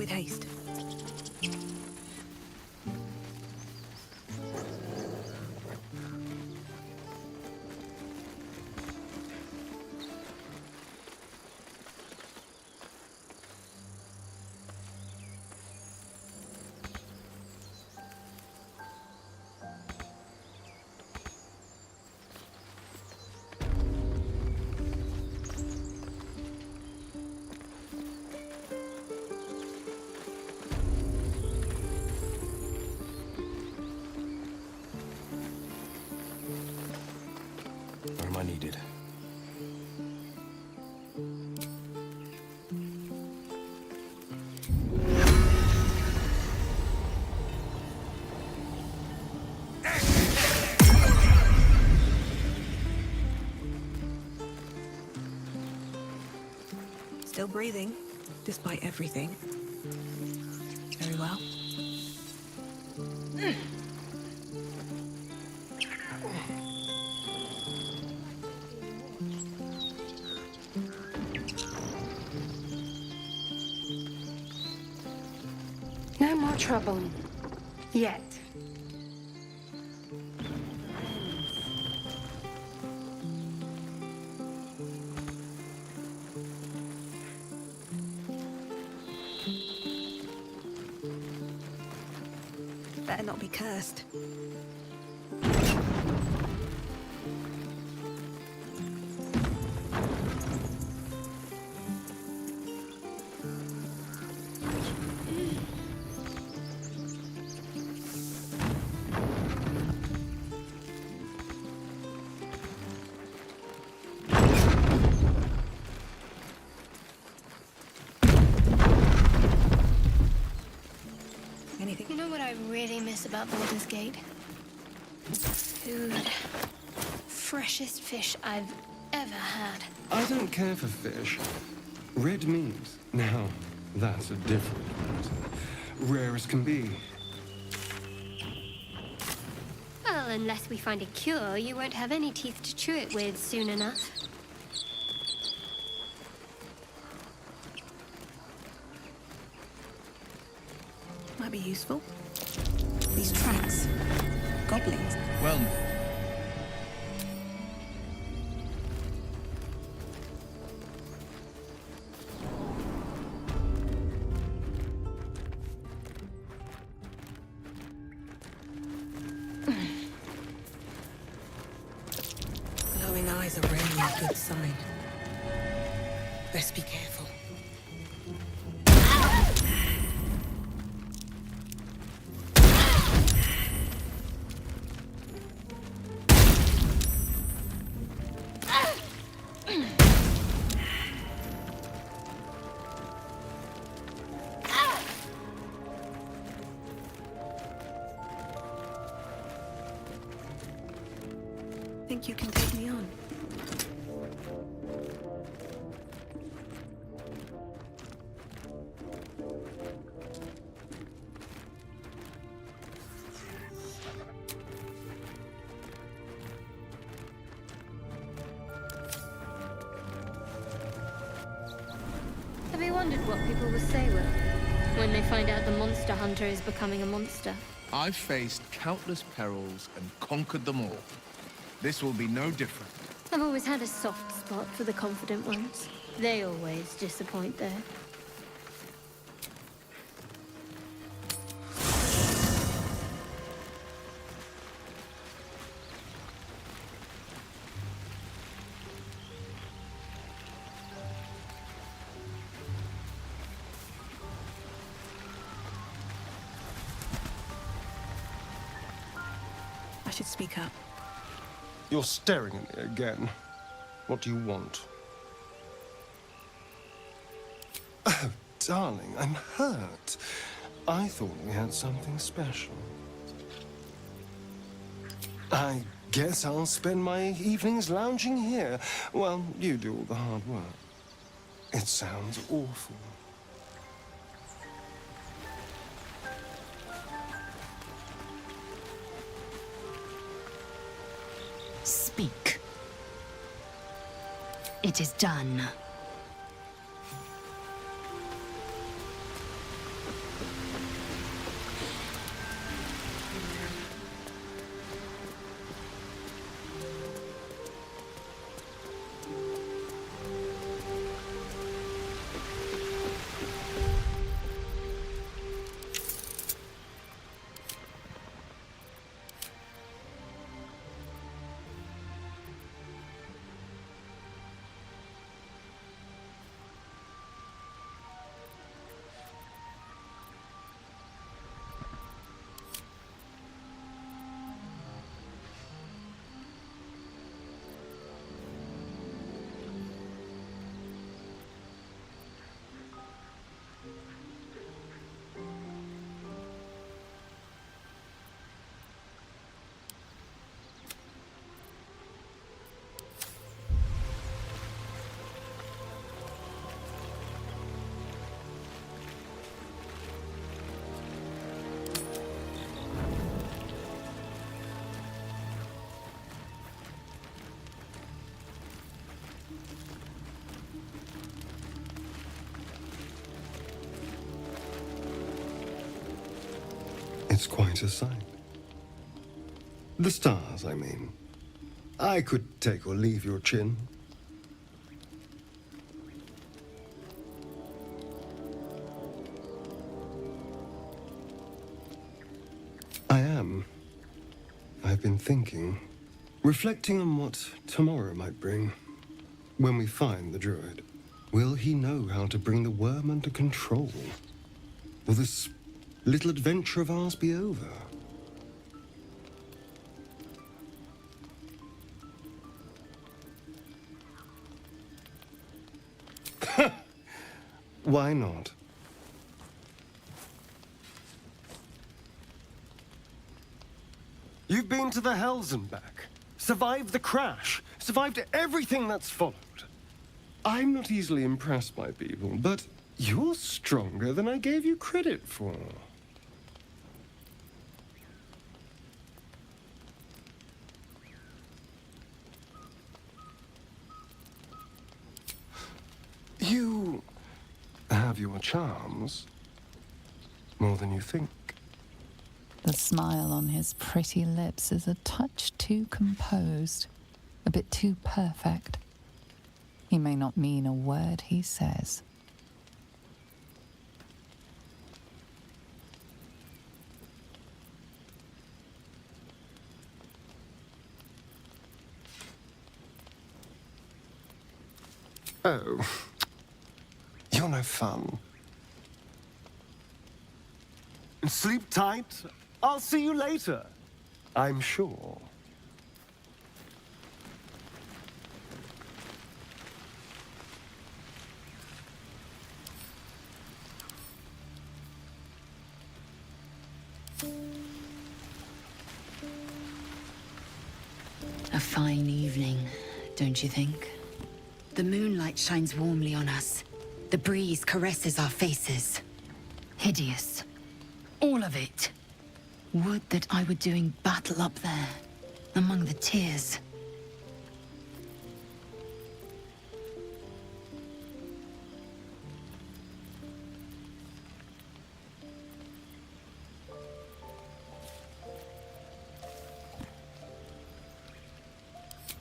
with haste. Where am I needed? Still breathing, despite everything. Very well. No more trouble. Yet. Better not be cursed. Anything? You know what I really miss about Baldur's Gate? Food. Freshest fish I've ever had. I don't care for fish. Red meat, now, that's a different matter. Rare as can be. Well, unless we find a cure, you won't have any teeth to chew it with soon enough. Might be useful. These tracks. Goblins. Well, Glowing eyes are rarely a good sign. Best be careful. Think you can take me on? Have you wondered what people will say when they find out the monster hunter is becoming a monster? I've faced countless perils and conquered them all. This will be no different. I've always had a soft spot for the confident ones. They always disappoint though. I should speak up. You're staring at me again. What do you want? Oh, darling, I'm hurt. I thought we had something special. I guess I'll spend my evenings lounging here while you do all the hard work. It sounds awful. Speak. It is done. It's quite a sight. The stars, I mean. I could take or leave your chin. I am. I've been thinking, reflecting on what tomorrow might bring. When we find the druid, will he know how to bring the worm under control? Will this little adventure of ours be over? Why not? You've been to the Hells and back, survived the crash, survived everything that's followed. I'm not easily impressed by people, but you're stronger than I gave you credit for. You have your charms, more than you think. The smile on his pretty lips is a touch too composed, a bit too perfect. He may not mean a word he says. Oh, you're no fun. Sleep tight. I'll see you later. I'm sure. A fine evening, don't you think? The moonlight shines warmly on us. The breeze caresses our faces. Hideous. All of it. Would that I were doing battle up there, among the tears.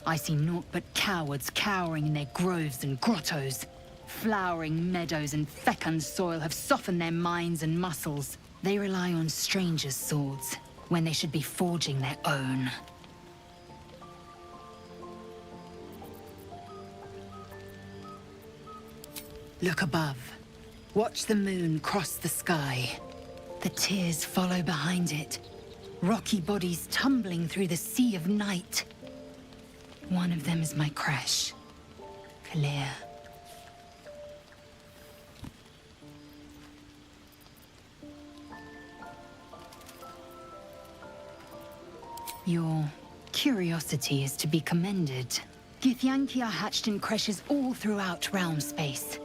I see naught but cowards cowering in their groves and grottos. Flowering meadows and fecund soil have softened their minds and muscles. They rely on strangers' swords, when they should be forging their own. Look above. Watch the moon cross the sky. The tears follow behind it. Rocky bodies tumbling through the sea of night. One of them is my crash. Clear. Your curiosity is to be commended. Githyanki are hatched in creches all throughout realm space.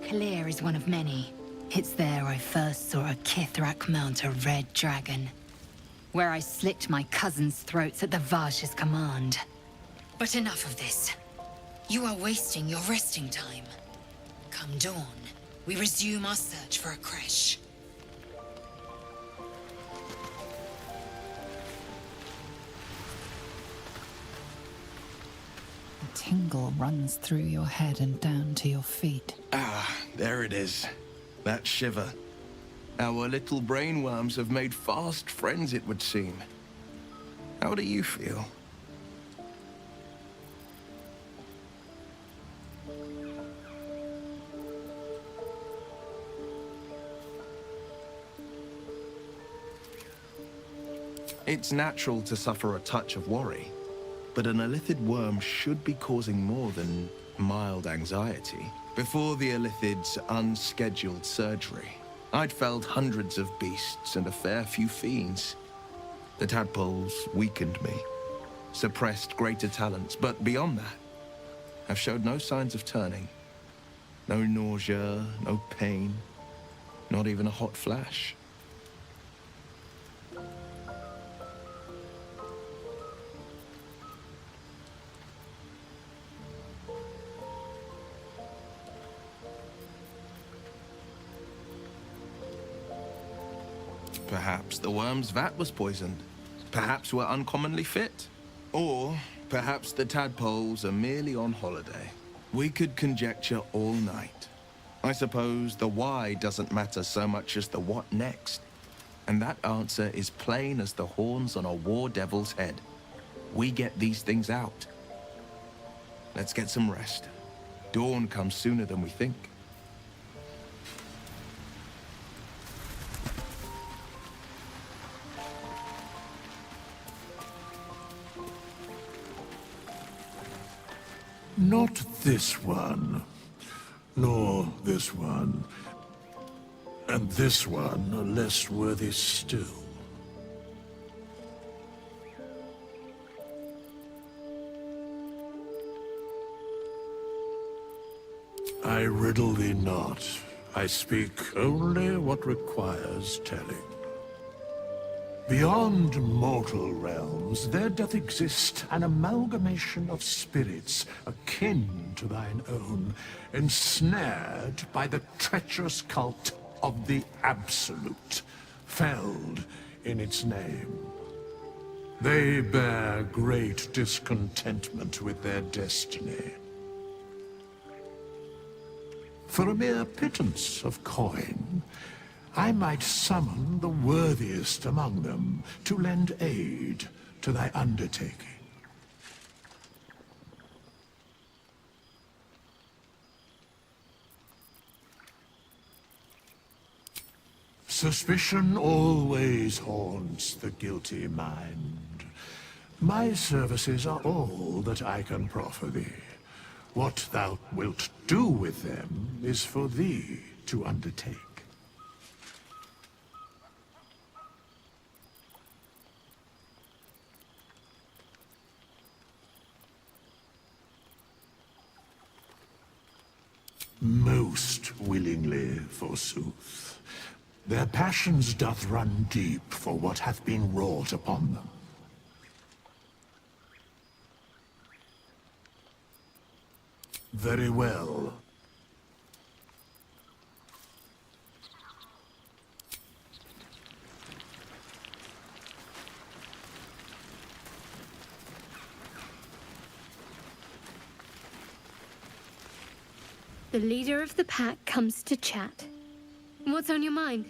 Clear is one of many. It's there I first saw a Kithrak mount a red dragon, where I slit my cousins' throats at the Vaj's command. But enough of this. You are wasting your resting time. Come dawn, we resume our search for a creche. A tingle runs through your head and down to your feet. Ah, there it is. That shiver. Our little brainworms have made fast friends, it would seem. How do you feel? It's natural to suffer a touch of worry, but an illithid worm should be causing more than mild anxiety. Before the illithid's unscheduled surgery, I'd felled hundreds of beasts and a fair few fiends. The tadpoles weakened me, suppressed greater talents, but beyond that, I've showed no signs of turning. No nausea, no pain, not even a hot flash. Perhaps the worm's vat was poisoned. Perhaps we're uncommonly fit. Or perhaps the tadpoles are merely on holiday. We could conjecture all night. I suppose the why doesn't matter so much as the what next. And that answer is plain as the horns on a war devil's head. We get these things out. Let's get some rest. Dawn comes sooner than we think. Not this one, nor this one, and this one are less worthy still. I riddle thee not. I speak only what requires telling. Beyond mortal realms, there doth exist an amalgamation of spirits akin to thine own, ensnared by the treacherous cult of the Absolute, felled in its name. They bear great discontentment with their destiny. For a mere pittance of coin, I might summon the worthiest among them to lend aid to thy undertaking. Suspicion always haunts the guilty mind. My services are all that I can proffer thee. What thou wilt do with them is for thee to undertake. Most willingly, forsooth. Their passions doth run deep for what hath been wrought upon them. Very well. The leader of the pack comes to chat. What's on your mind?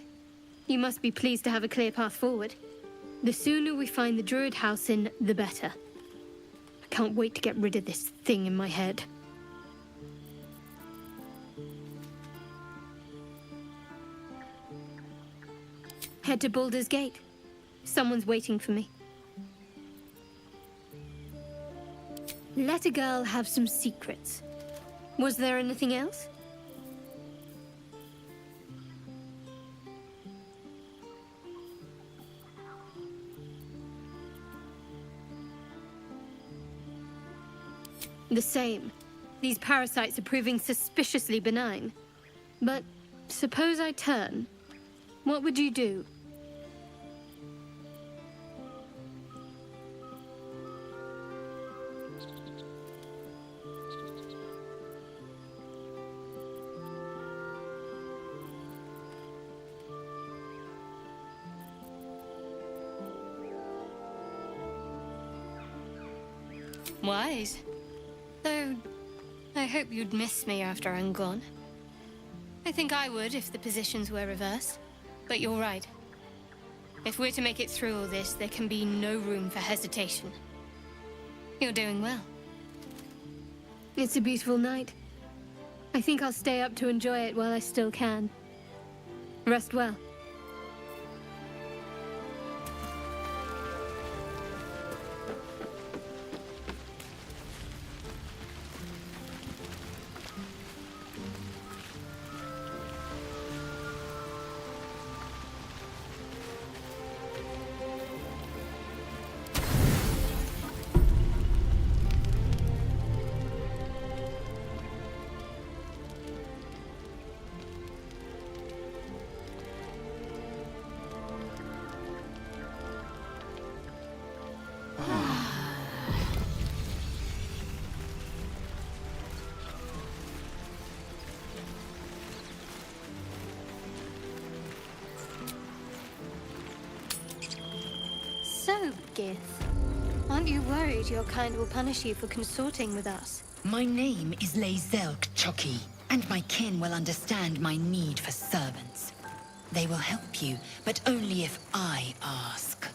You must be pleased to have a clear path forward. The sooner we find the Druid house in, the better. I can't wait to get rid of this thing in my head. Head to Baldur's Gate. Someone's waiting for me. Let a girl have some secrets. Was there anything else? The same. These parasites are proving suspiciously benign. But suppose I turn. What would you do? Wise. Though, I hope you'd miss me after I'm gone. I think I would if the positions were reversed. But you're right. If we're to make it through all this, there can be no room for hesitation. You're doing well. It's a beautiful night. I think I'll stay up to enjoy it while I still can. Rest well. Aren't you worried your kind will punish you for consorting with us? My name is Leizelk Choki, and my kin will understand my need for servants. They will help you, but only if I ask.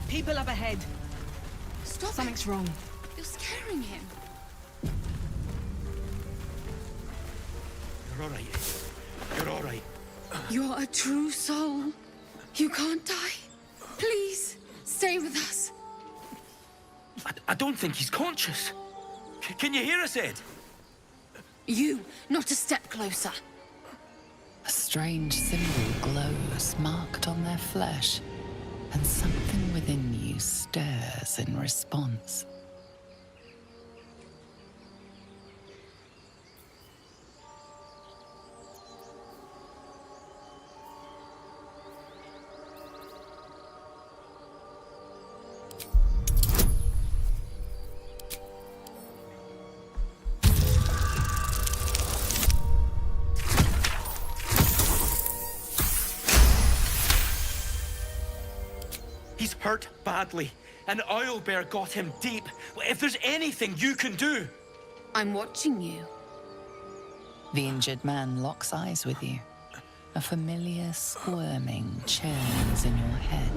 People up ahead. Stop Something's it. wrong. You're scaring him. You're all right. You're all right. You're a true soul. You can't die. Please, stay with us. I don't think he's conscious. Can you hear us, Ed? You, not a step closer. A strange symbol glows, marked on their flesh, and something within you stirs in response. He's hurt badly. An oil bear got him deep. If there's anything you can do... I'm watching you. The injured man locks eyes with you. A familiar squirming churns in your head.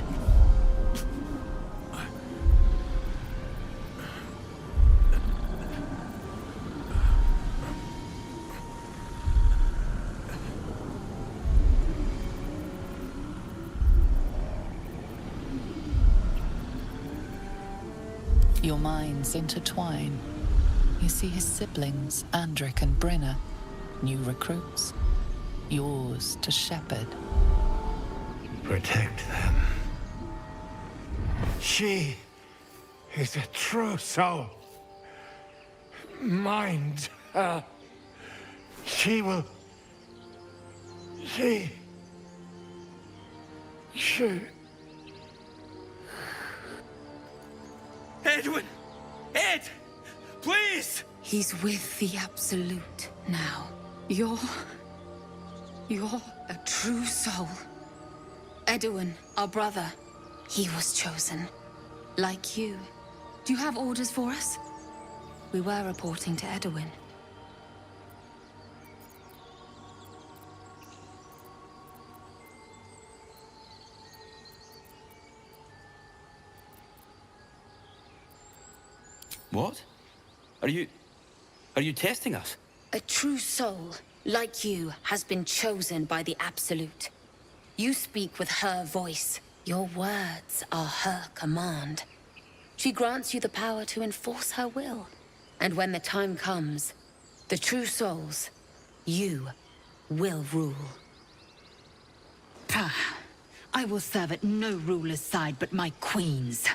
Your minds intertwine. You see his siblings, Andric and Brenna, new recruits, yours to shepherd. Protect them. She is a true soul. Mind her. She will... She... Edwin! Ed! Please! He's with the Absolute now. You're a true soul. Edwin, our brother, he was chosen. Like you. Do you have orders for us? We were reporting to Edwin. What? Are you testing us? A true soul, like you, has been chosen by the Absolute. You speak with her voice. Your words are her command. She grants you the power to enforce her will. And when the time comes, the true souls, you, will rule. I will serve at no ruler's side but my queen's.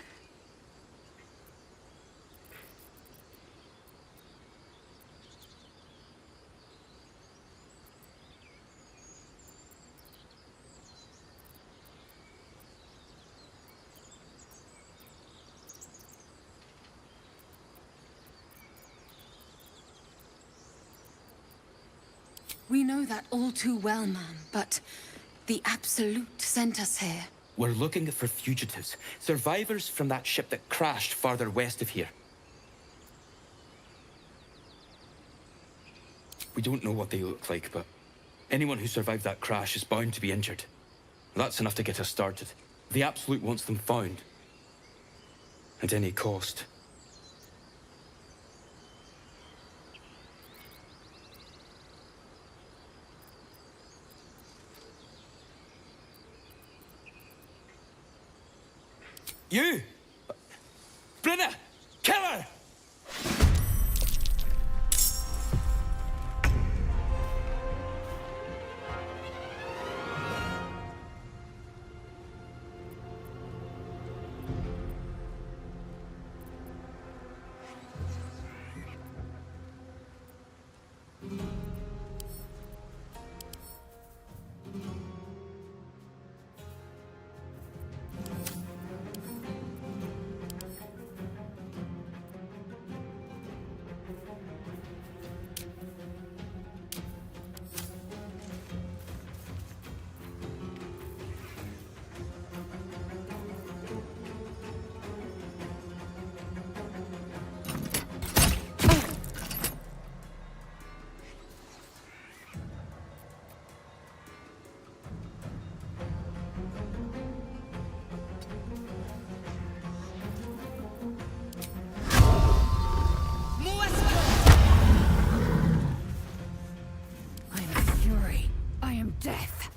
We know that all too well, ma'am, but the Absolute sent us here. We're looking for fugitives. Survivors from that ship that crashed farther west of here. We don't know what they look like, but anyone who survived that crash is bound to be injured. That's enough to get us started. The Absolute wants them found. At any cost. You! Brenna! Kill her! Death.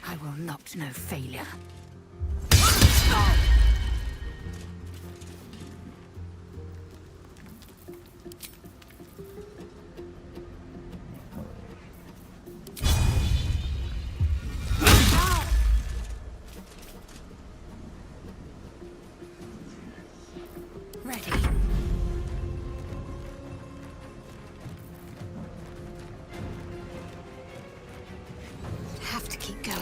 I will not know failure. Ready. Have to keep going.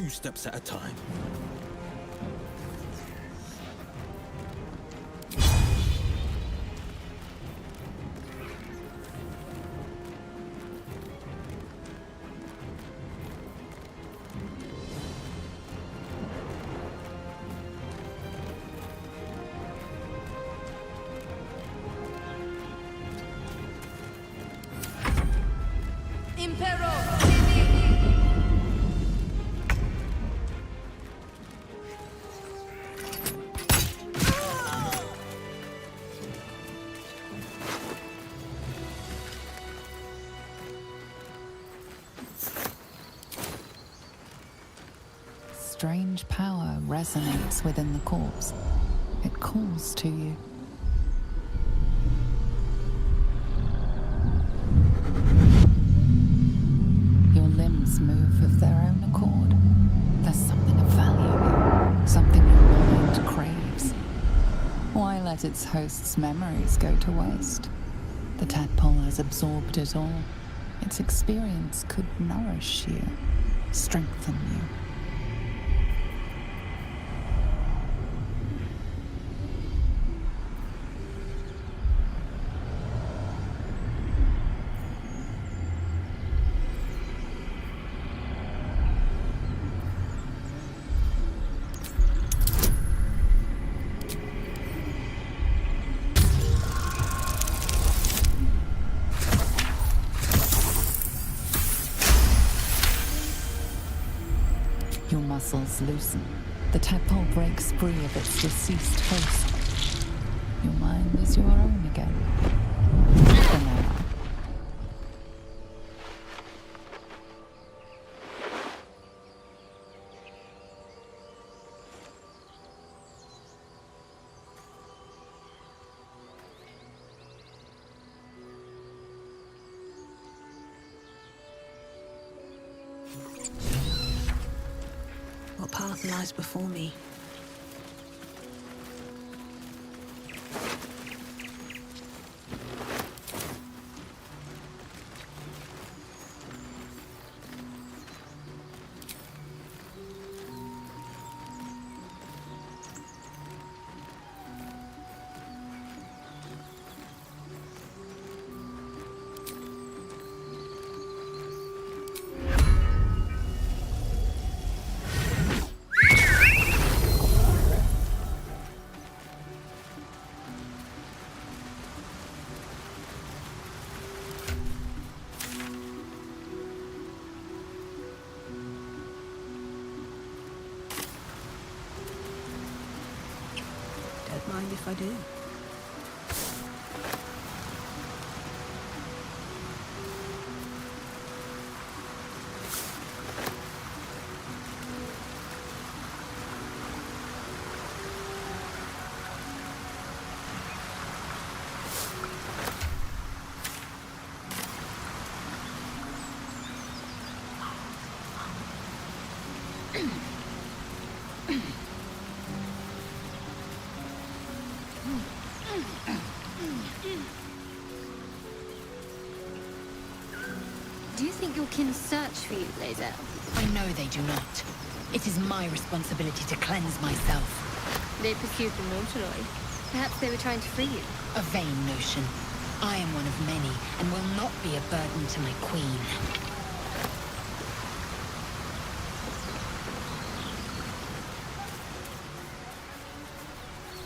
2 steps at a time. Strange power resonates within the corpse. It calls to you. Your limbs move of their own accord. There's something of value, something your mind craves. Why let its host's memories go to waste? The tadpole has absorbed it all. Its experience could nourish you, strengthen you. Your muscles loosen. The tadpole breaks free of its deceased host. Your mind is your own again. For now. What path lies before me? Don't mind if I do. Do you think your kin search for you, Lae'zel? I know they do not. It is my responsibility to cleanse myself. They pursued the Nautiloid. Perhaps they were trying to free you. A vain notion. I am one of many, and will not be a burden to my queen.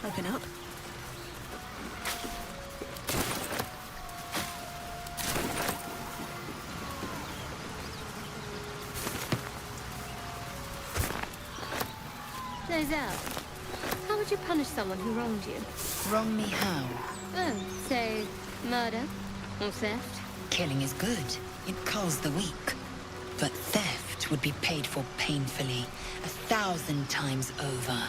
Open up. Lae'zel, how would you punish someone who wronged you? Wrong me how? Oh, say, murder or theft? Killing is good. It culls the weak. But theft would be paid for painfully, 1,000 times over.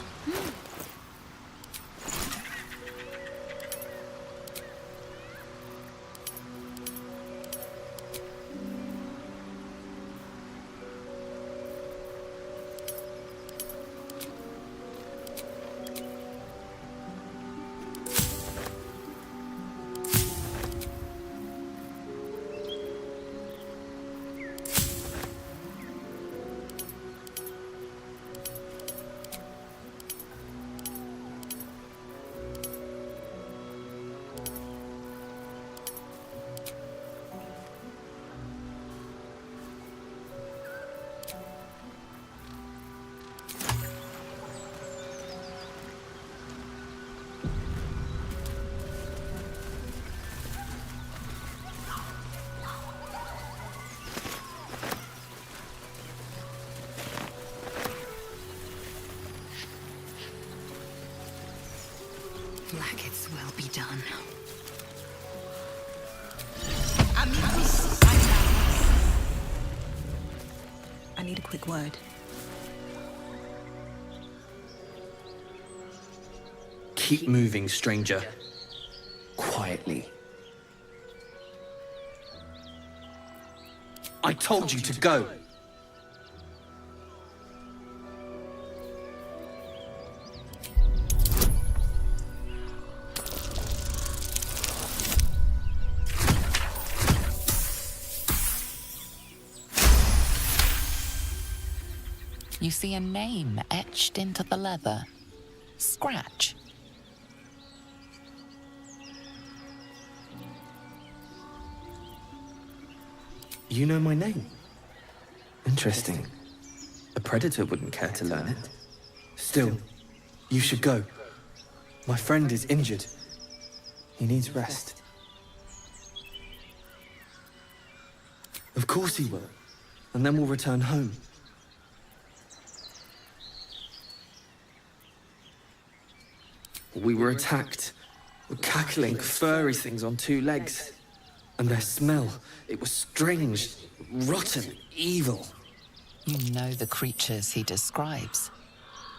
Maggots will be done. I need a quick word. Keep moving, stranger. Quietly. I told you to go. You see a name etched into the leather. Scratch. You know my name? Interesting. A predator wouldn't care to learn it. Still, you should go. My friend is injured. He needs rest. Of course he will. And then we'll return home. We were attacked. Cackling, furry things on two legs. And their smell, it was strange, rotten, evil. You know the creatures he describes.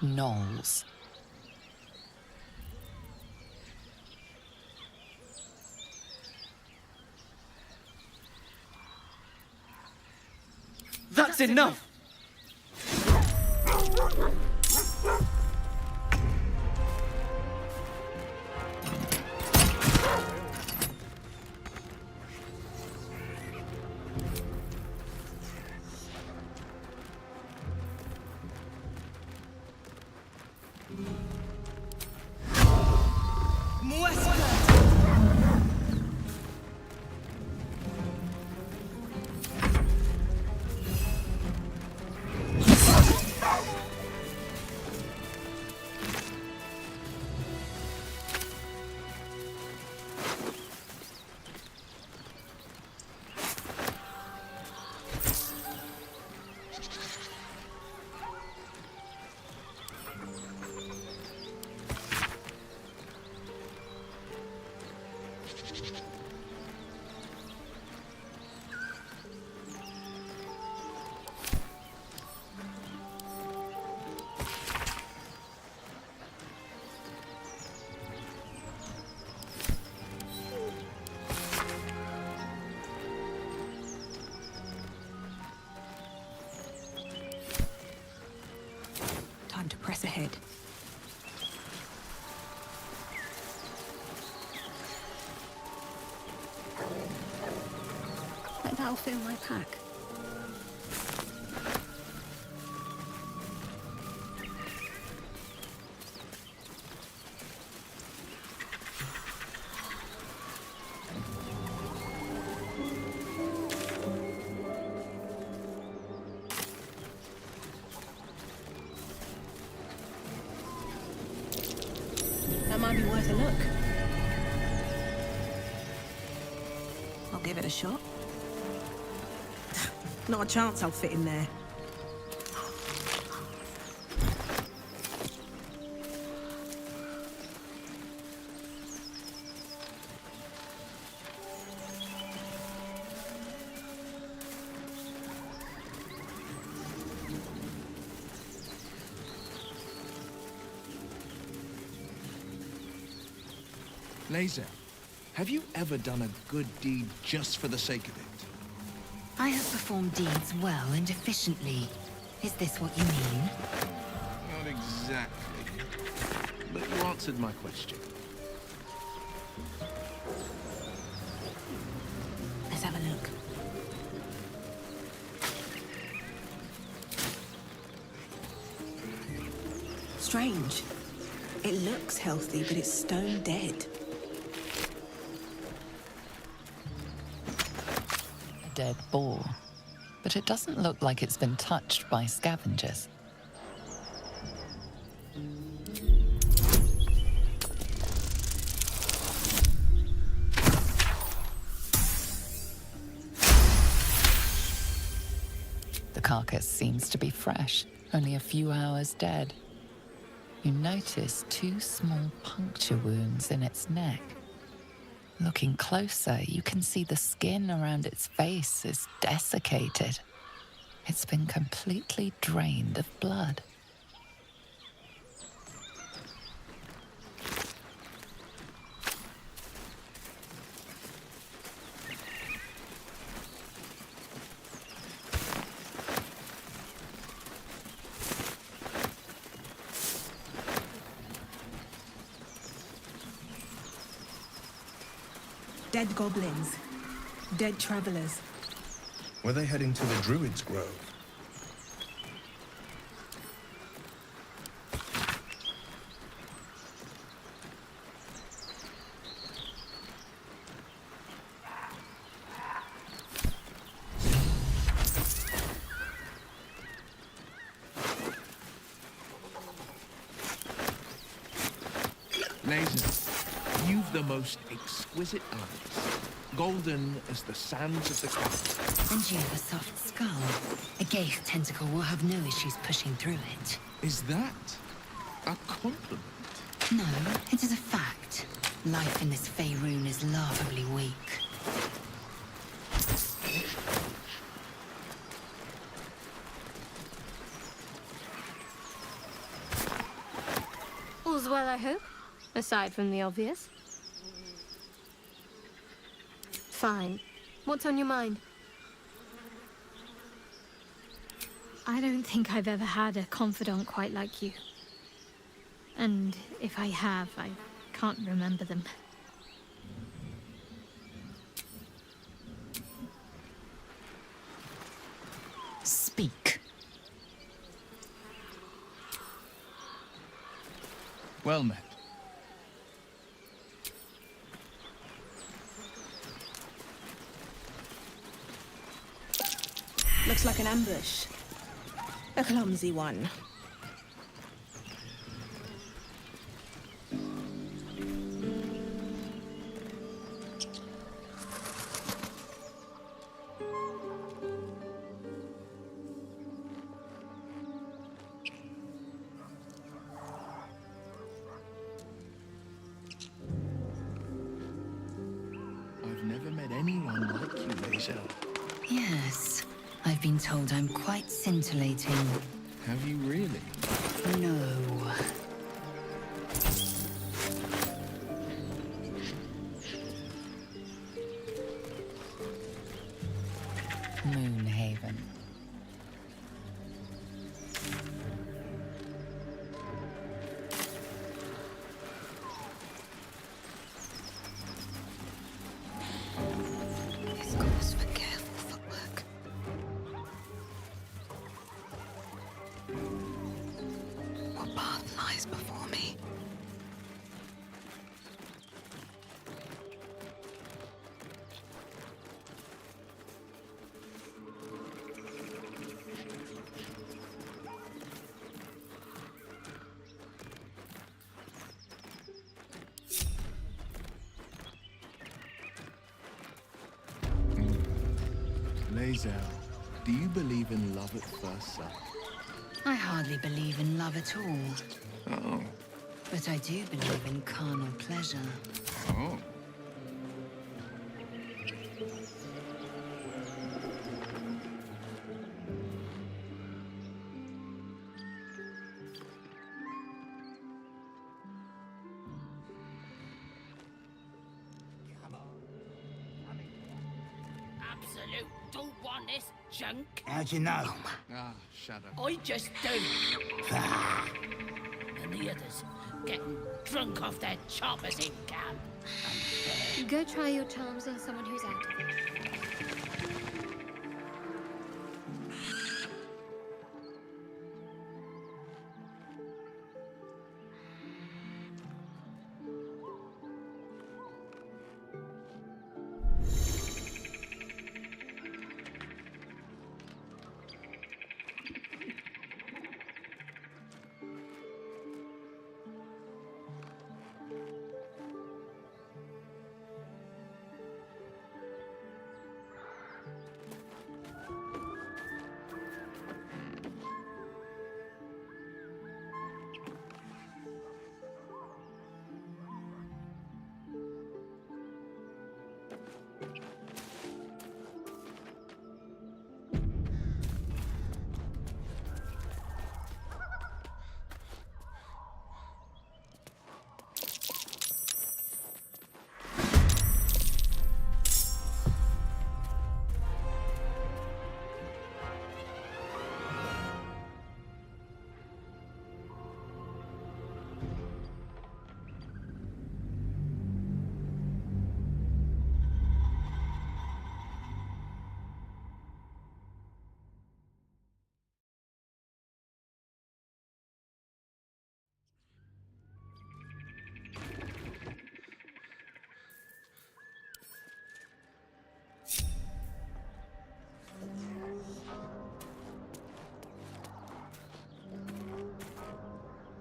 Gnolls. That's enough! Time to press ahead. Bet that'll fill my pack. That might be worth a look. I'll give it a shot. Not a chance I'll fit in there. Laser, have you ever done a good deed just for the sake of it? I have performed deeds well and efficiently. Is this what you mean? Not exactly. But you answered my question. Let's have a look. Strange. It looks healthy, but it's stone dead. A dead boar. But it doesn't look like it's been touched by scavengers. The carcass seems to be fresh, only a few hours dead. You notice 2 small puncture wounds in its neck. Looking closer, you can see the skin around its face is desiccated. It's been completely drained of blood. Dead goblins. Dead travelers. Were they heading to the Druid's Grove? Laser, you've the most exquisite eyes. Golden as the sands of the clouds. And you have a soft skull. A Gaith tentacle will have no issues pushing through it. Is that a compliment? No, it is a fact. Life in this Faerun is laughably weak. All's well, I hope, aside from the obvious. Fine. What's on your mind? I don't think I've ever had a confidant quite like you. And if I have, I can't remember them. Speak. Well met. Looks like an ambush. A clumsy one. I've never met anyone like you, Laser. Yes, I've been told I'm quite scintillating. Have you really? No. Moonhaven. This calls for careful footwork. What path lies before me? Laser, do you believe in love at first sight? I hardly believe in love at all. Oh. But I do believe in carnal pleasure. Oh. Absolute don't want this junk. How'd you know? Ah, shut up. I just do. And the others getting drunk off their choppers in camp. Go try your charms on someone who's out of it.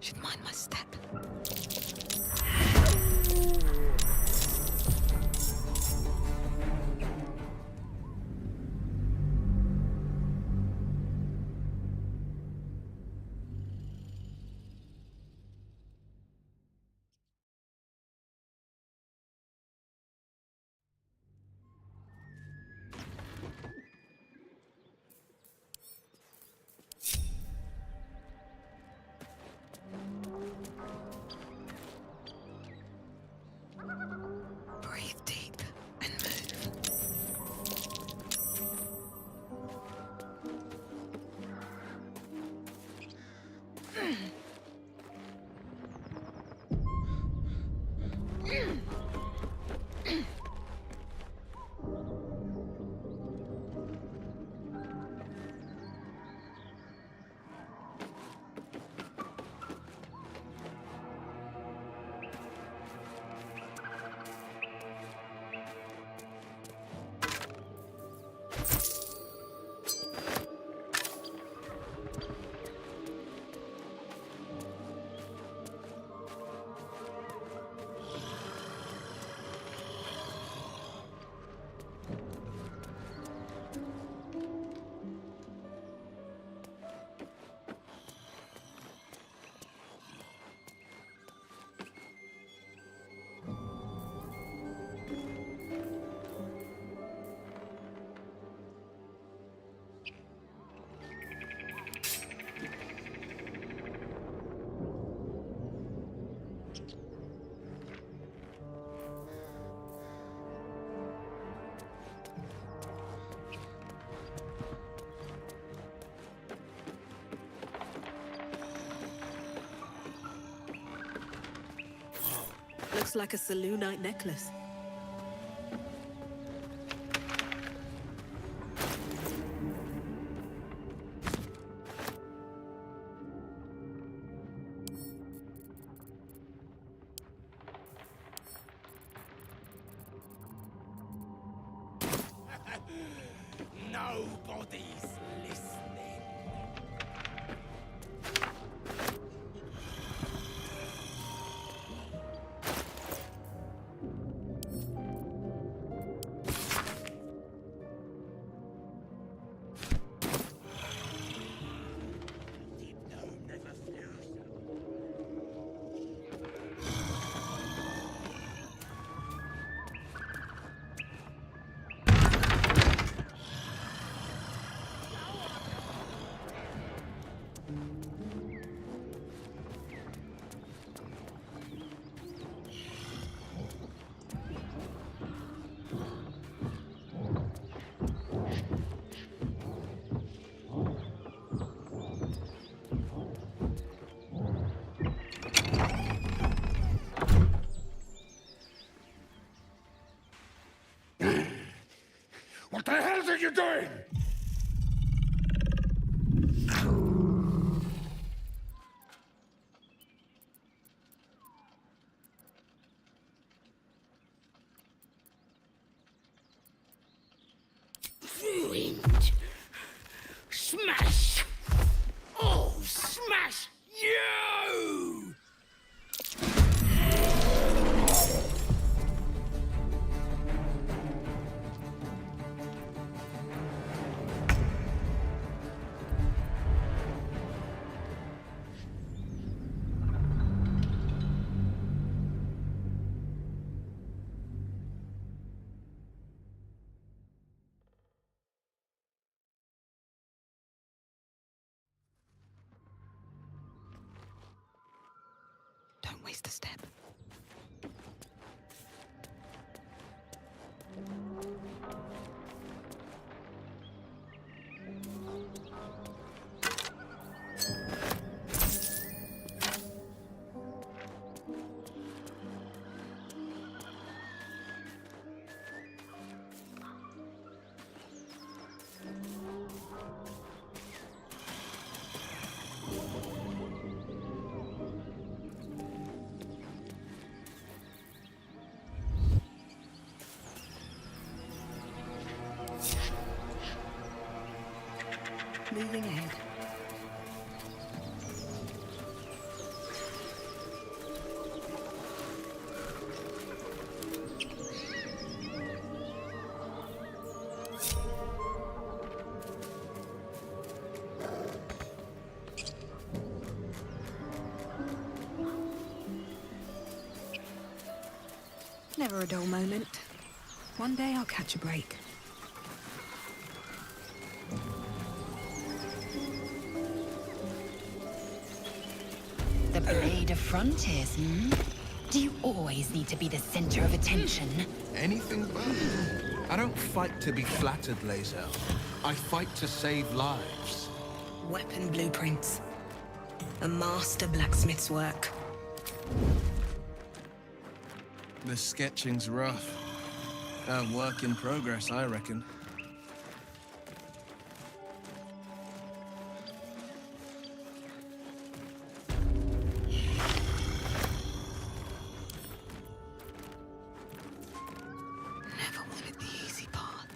Should mind my step. Breathe deep and move. Looks like a Selûnite necklace. Nobody's listening. Deep gnome never fears. What the hell are you doing? Ruined. Smash! Oh, smash you! Don't waste a step. Moving ahead. Never a dull moment. One day I'll catch a break. The Blade of Frontiers, hmm? Do you always need to be the center of attention? Anything but. I don't fight to be flattered, Lae'zel. I fight to save lives. Weapon blueprints. A master blacksmith's work. The sketching's rough. A work in progress, I reckon. Never wanted the easy path.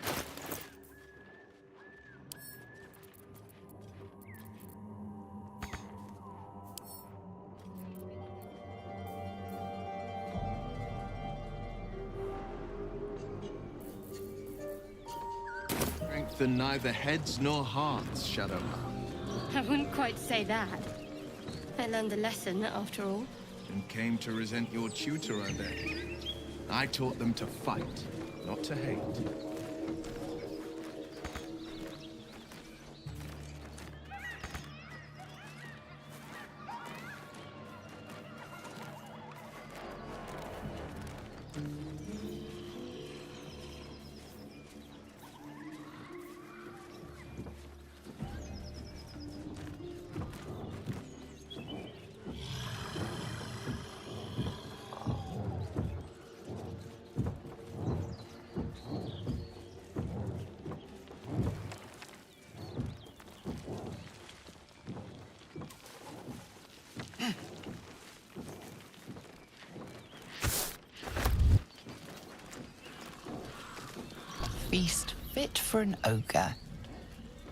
Strengthen neither heads nor hearts, Shadowheart. I wouldn't quite say that. I learned a lesson, after all. And came to resent your tutor, I bet. I taught them to fight, not to hate. Feast fit for an ogre.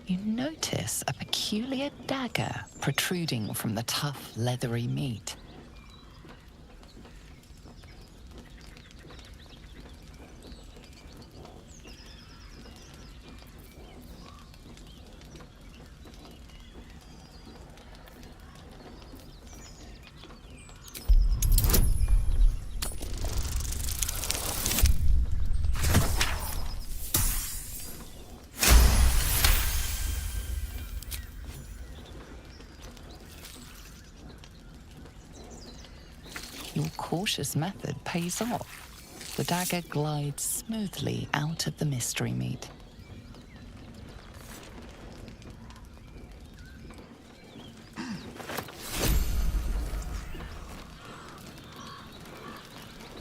You notice a peculiar dagger protruding from the tough, leathery meat. Your cautious method pays off. The dagger glides smoothly out of the mystery meat.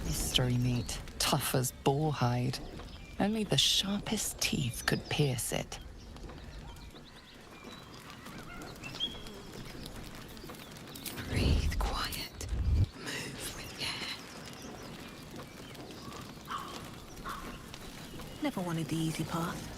Mystery meat, tough as boar hide. Only the sharpest teeth could pierce it. Breathe quiet. Move with care. Never wanted the easy path.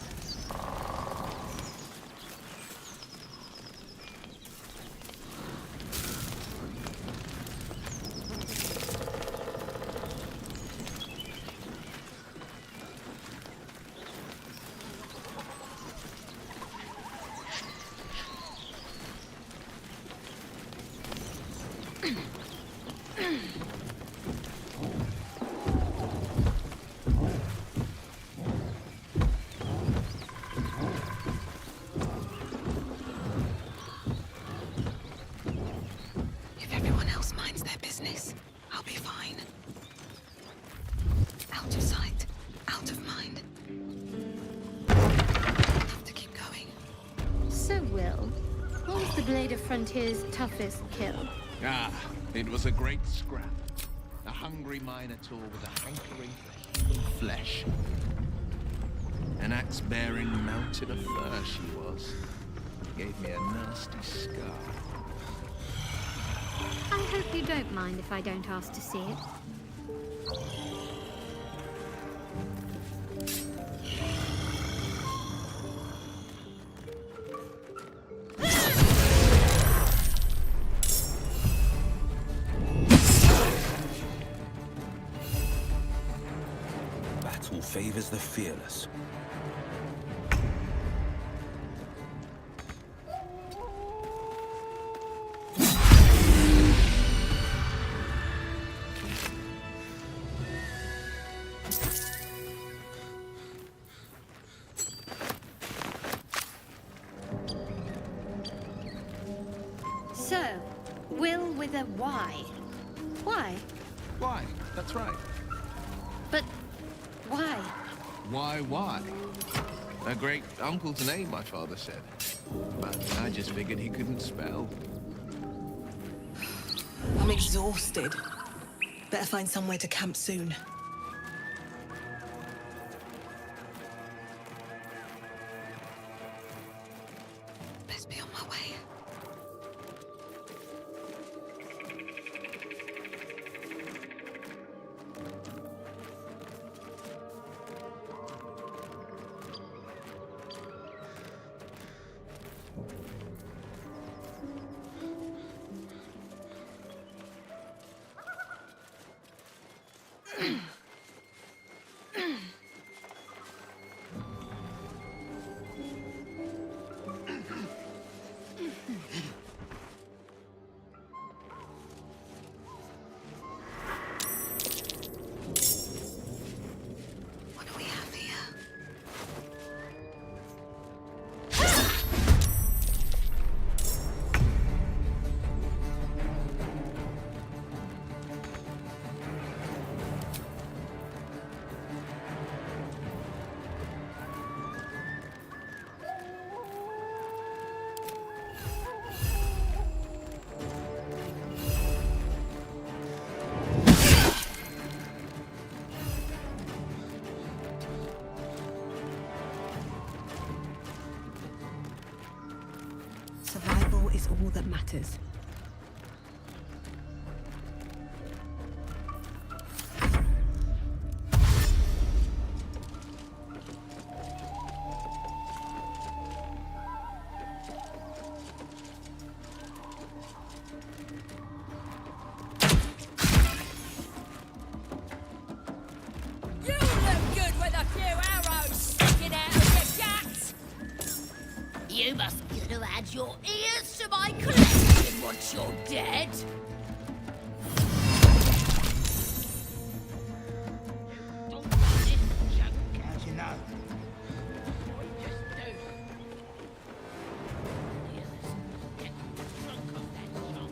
If everyone else minds their business, Blade of Frontier's toughest kill? Ah, it was a great scrap. A hungry minotaur with a hankering for human flesh. An axe-bearing mountain of fur she was. Gave me a nasty scar. I hope you don't mind if I don't ask to see it. Battle favors the fearless. So, Will with a Y. Why? Why? That's right. But why? Why? A great uncle's name, my father said. But I just figured he couldn't spell. I'm exhausted. Better find somewhere to camp soon. Best be on my way. What do we have here? Survival is all that matters. You look good with a few arrows sticking out of your guts! You must be to add your ears to my collection once you're dead. Don't listen, junk. How'd you know? I just do. Yes, get drunk off that chop.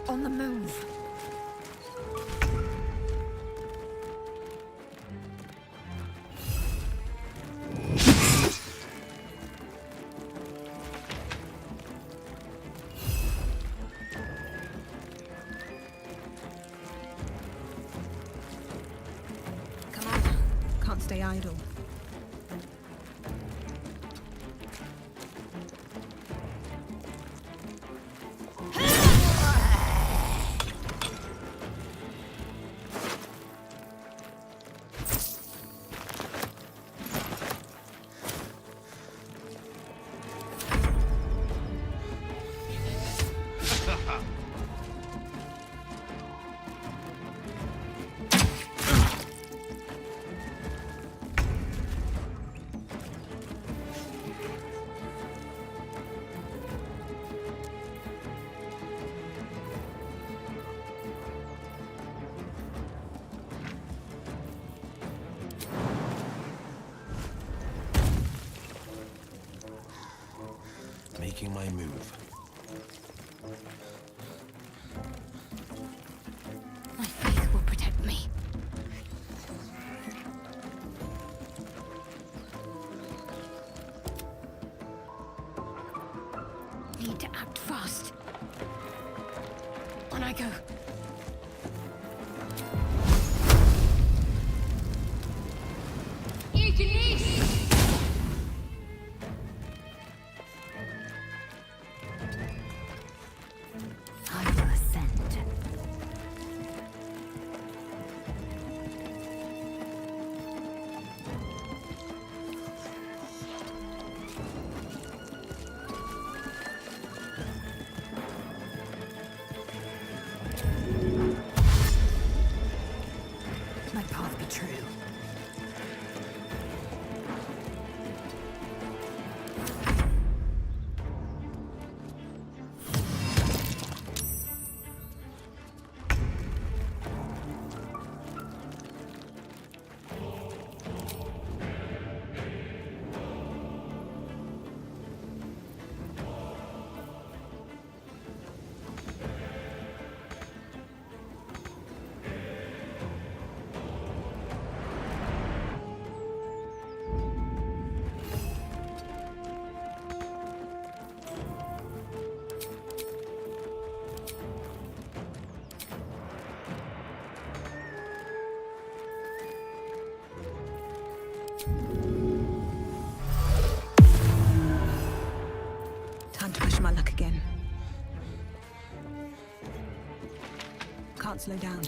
On the move. Come on. Can't stay idle. Making my move. My faith will protect me. Need to act fast. On I go. I will ascend. My path be true. Time to push my luck again. Can't slow down.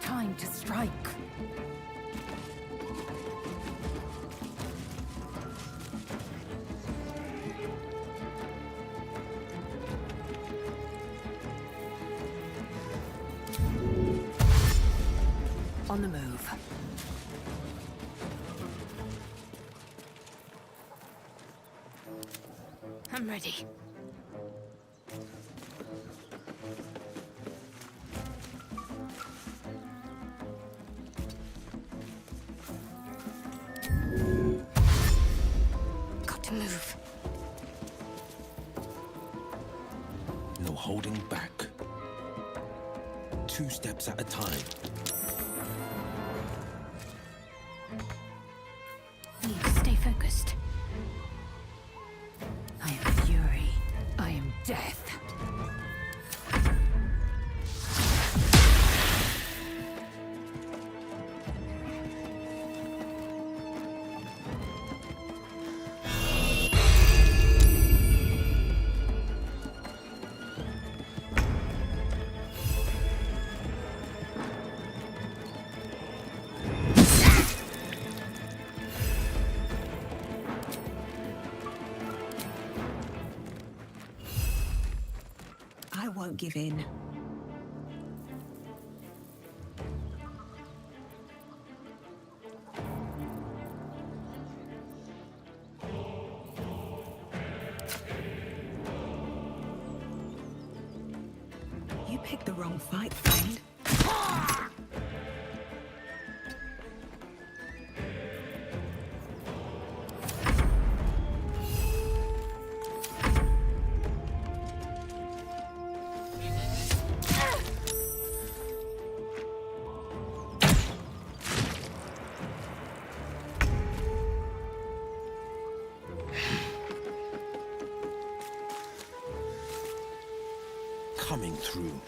Time to strike. On the move. I'm ready. Got to move. No holding back. 2 steps at a time. Need to stay focused. I am fury. I am death. won't give in. You picked the wrong fight, friend. Coming through.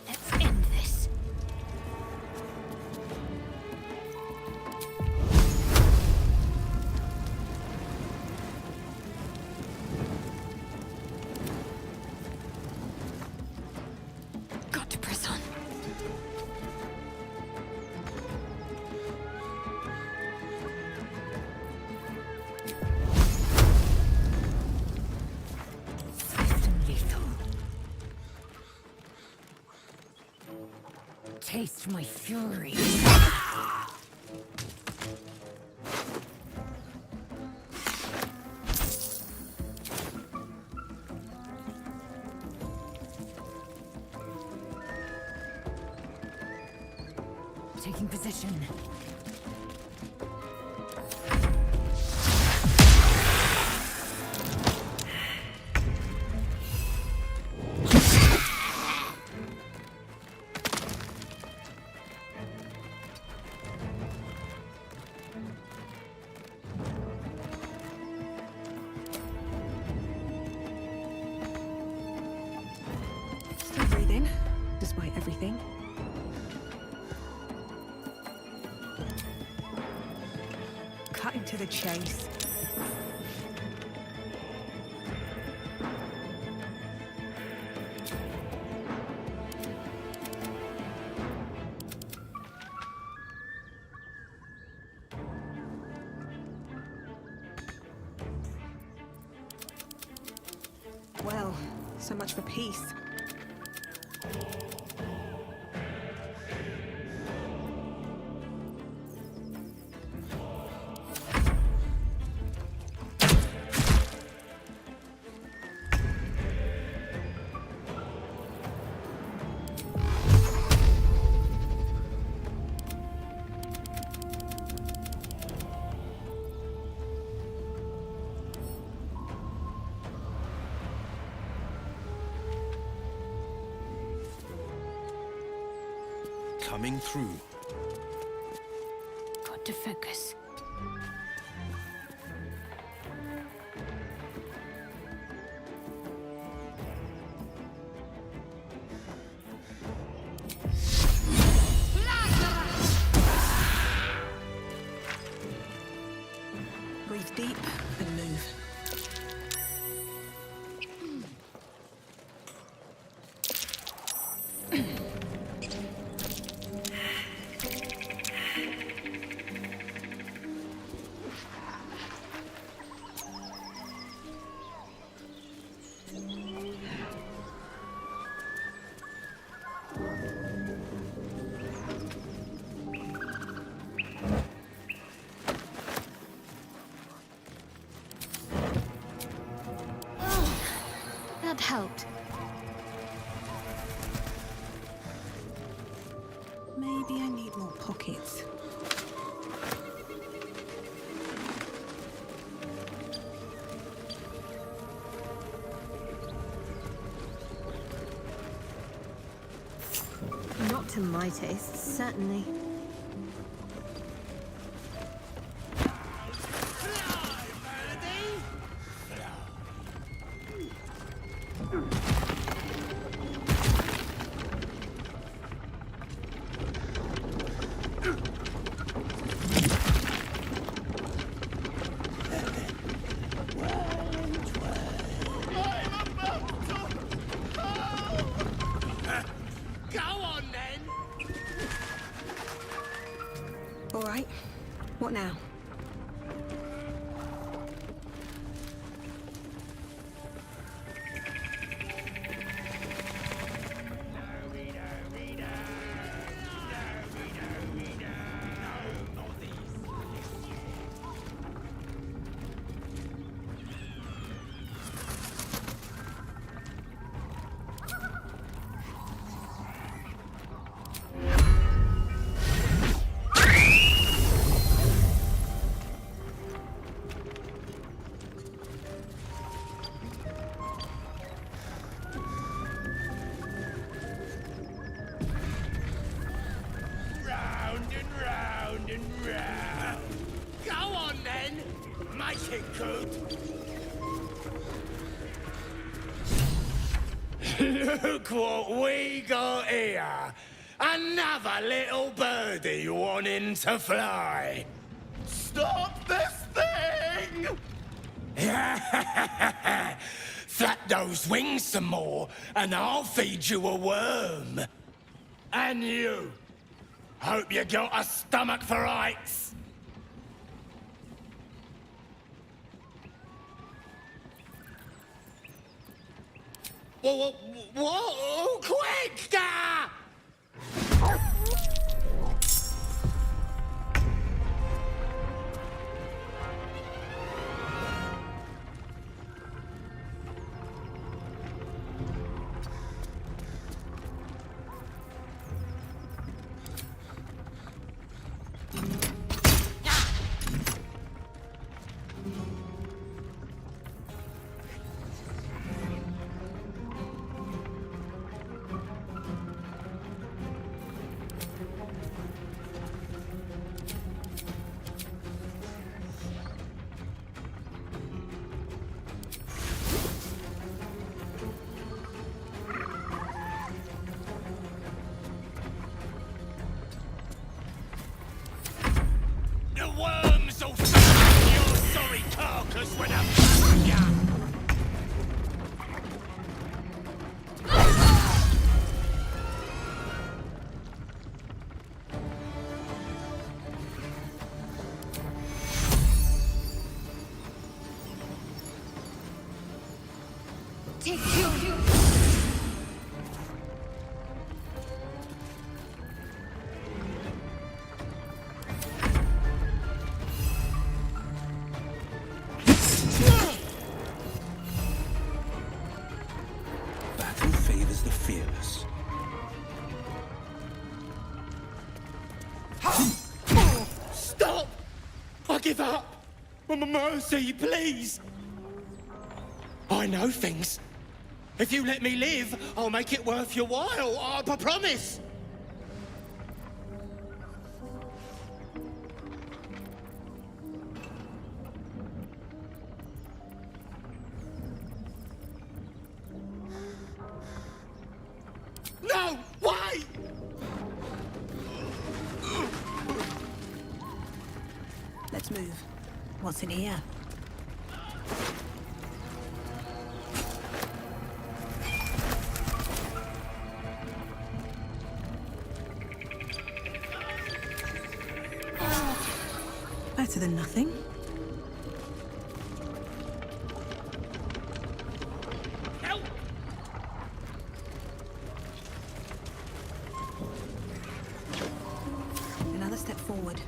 Let's end this. Got to press on. Swift and lethal. Taste my fury. Taking position. Still breathing, despite everything. Cutting to the chase. Well, so much for peace. Coming through. Got to focus. Breathe deep and move. That helped. Maybe I need more pockets. Not to my taste, certainly. Right. What now? Round and round and round. Go on then. Make it good. Look what we got here. Another little birdie wanting to fly. Stop this thing! Flap those wings some more, and I'll feed you a worm. And you. Hope you got a stomach for heights. What? Oh, quick! Ah! The worms will feed your sorry carcass when I'm done ya. Take you. Battle favors the fearless. Stop! I give up! Mercy, please! I know things. If you let me live, I'll make it worth your while. I promise! No! Wait! Let's move. What's in here? Better than nothing. Help! Another step forward.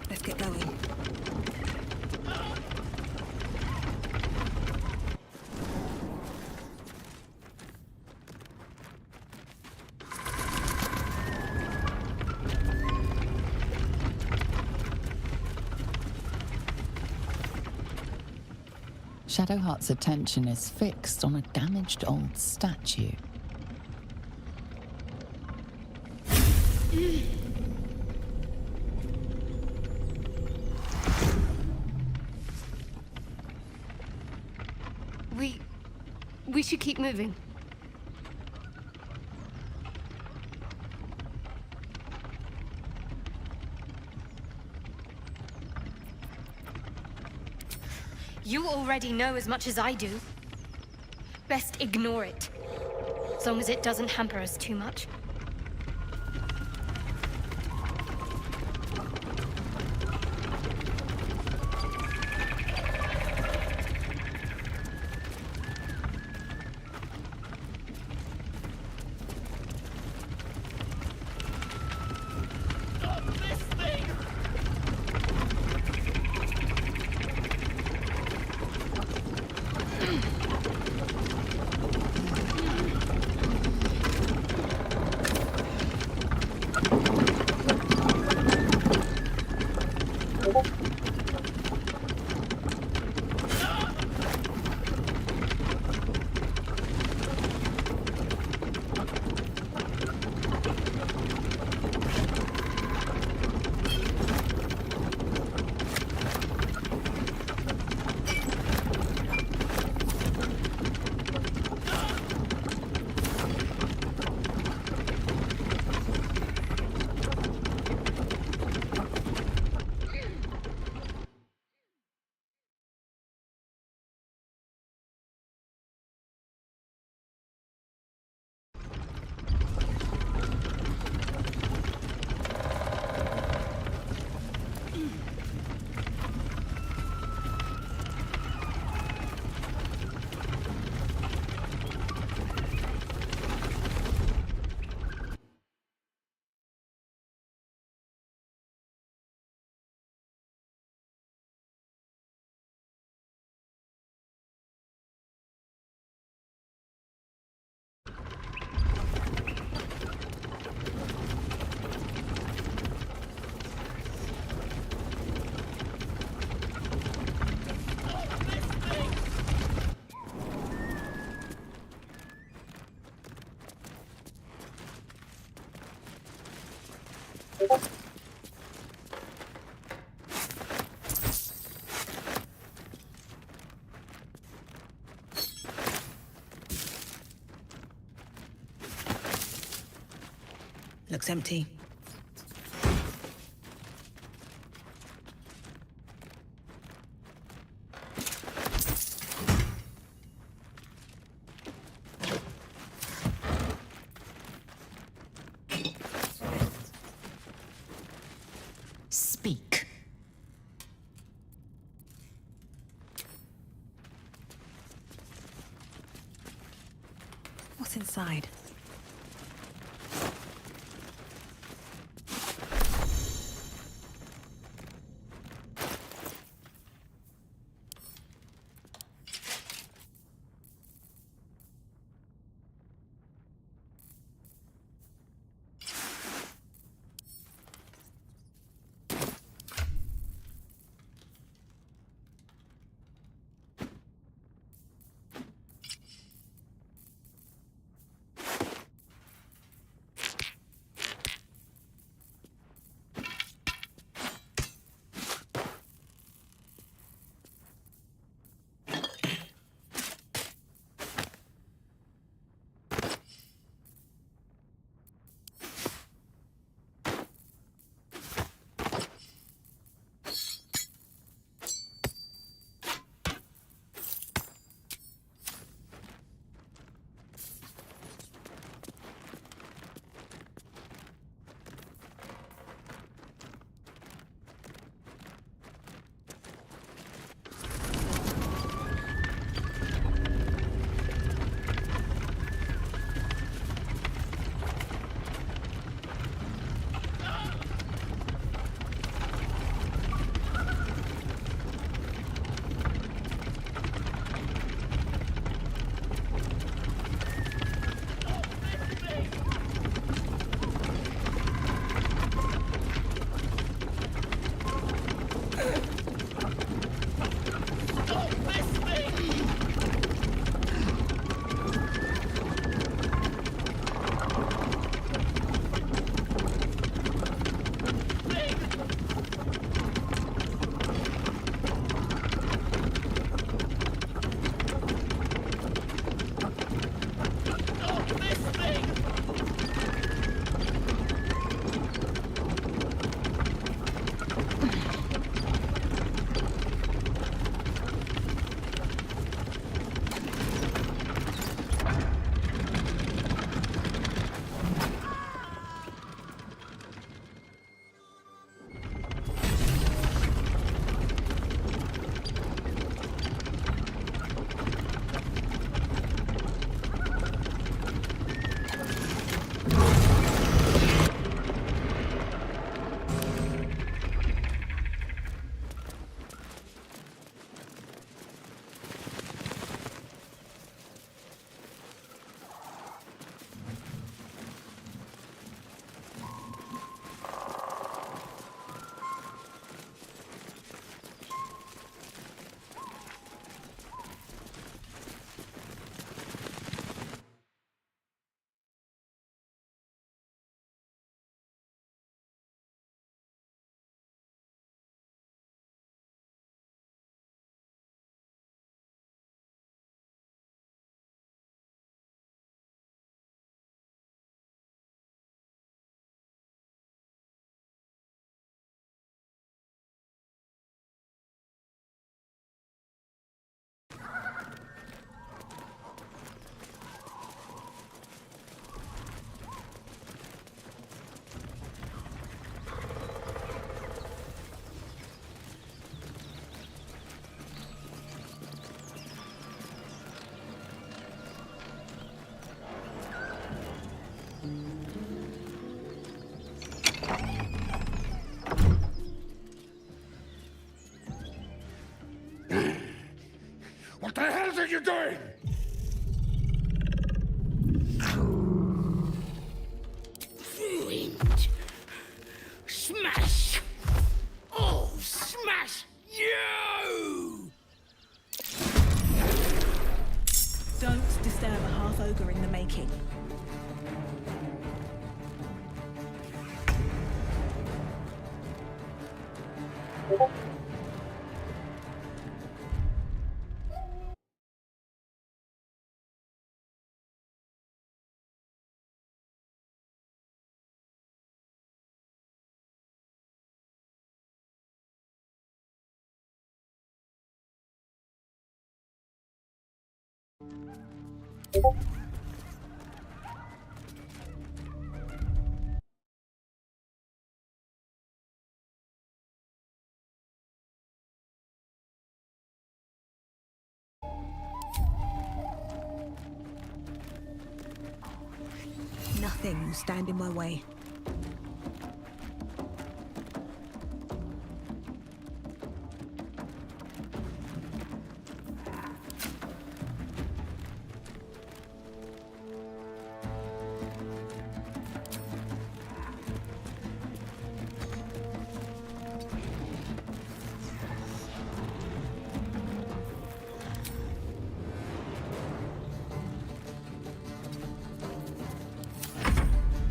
Let's get going. Shadowheart's attention is fixed on a damaged old statue. We should keep moving. You already know as much as I do. Best ignore it. As long as it doesn't hamper us too much. Looks empty. Speak. What's inside? you doing? Ruined. Smash! Oh, smash you! Don't disturb a half-ogre in the making. Nothing will stand in my way.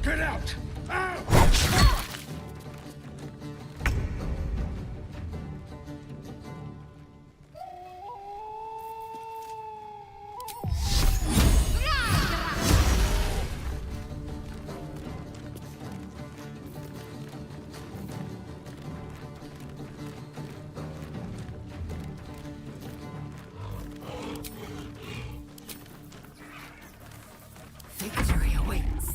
Get out! Out! Victory awaits.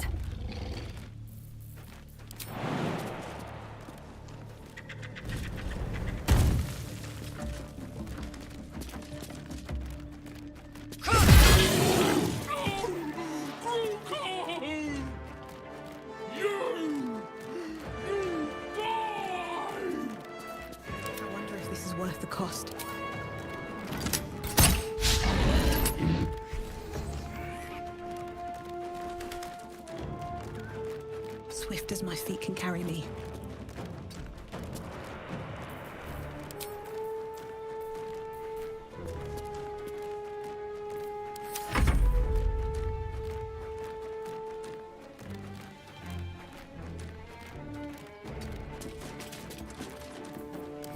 I wonder if this is worth the cost. Swift as my feet can carry me.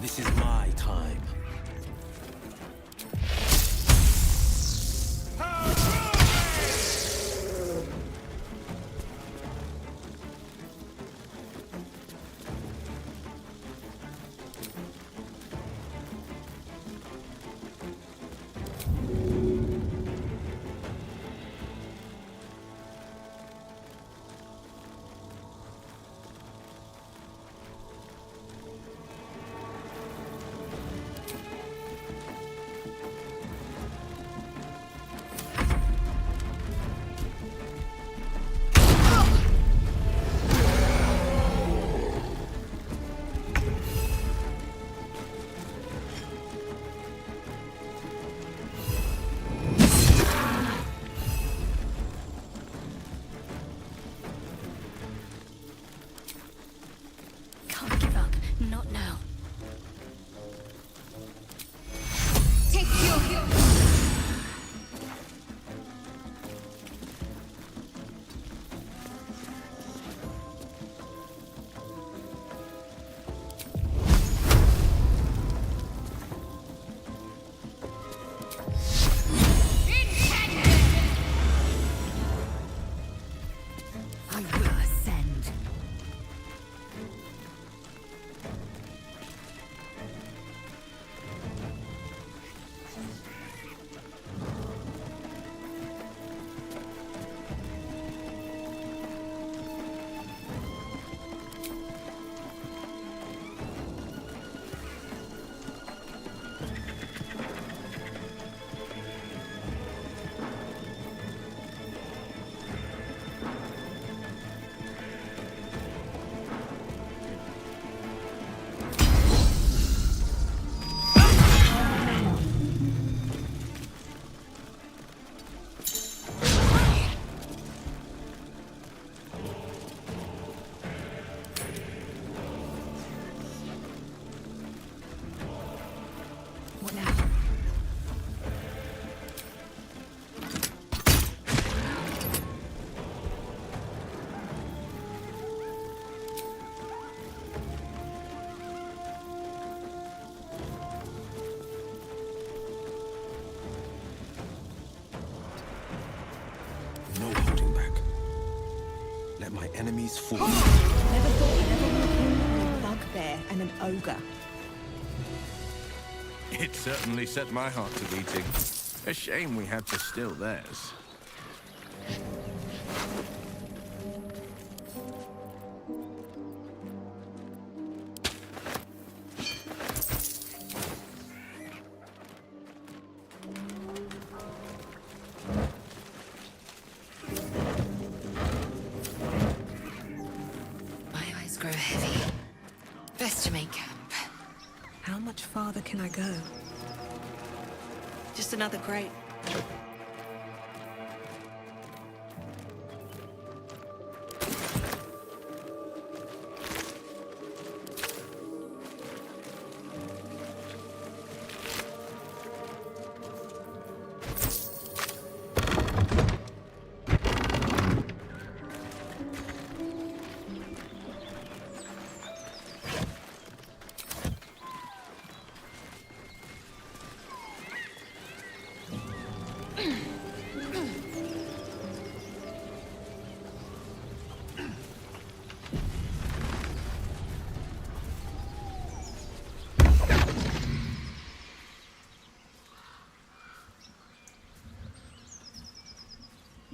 This is my time. Let my enemies fall. Never thought I'd ever walk in on a bugbear and an ogre. It certainly set my heart to beating. A shame we had to steal theirs. My eyes grow heavy. Best to make camp. How much farther can I go? Just another grate.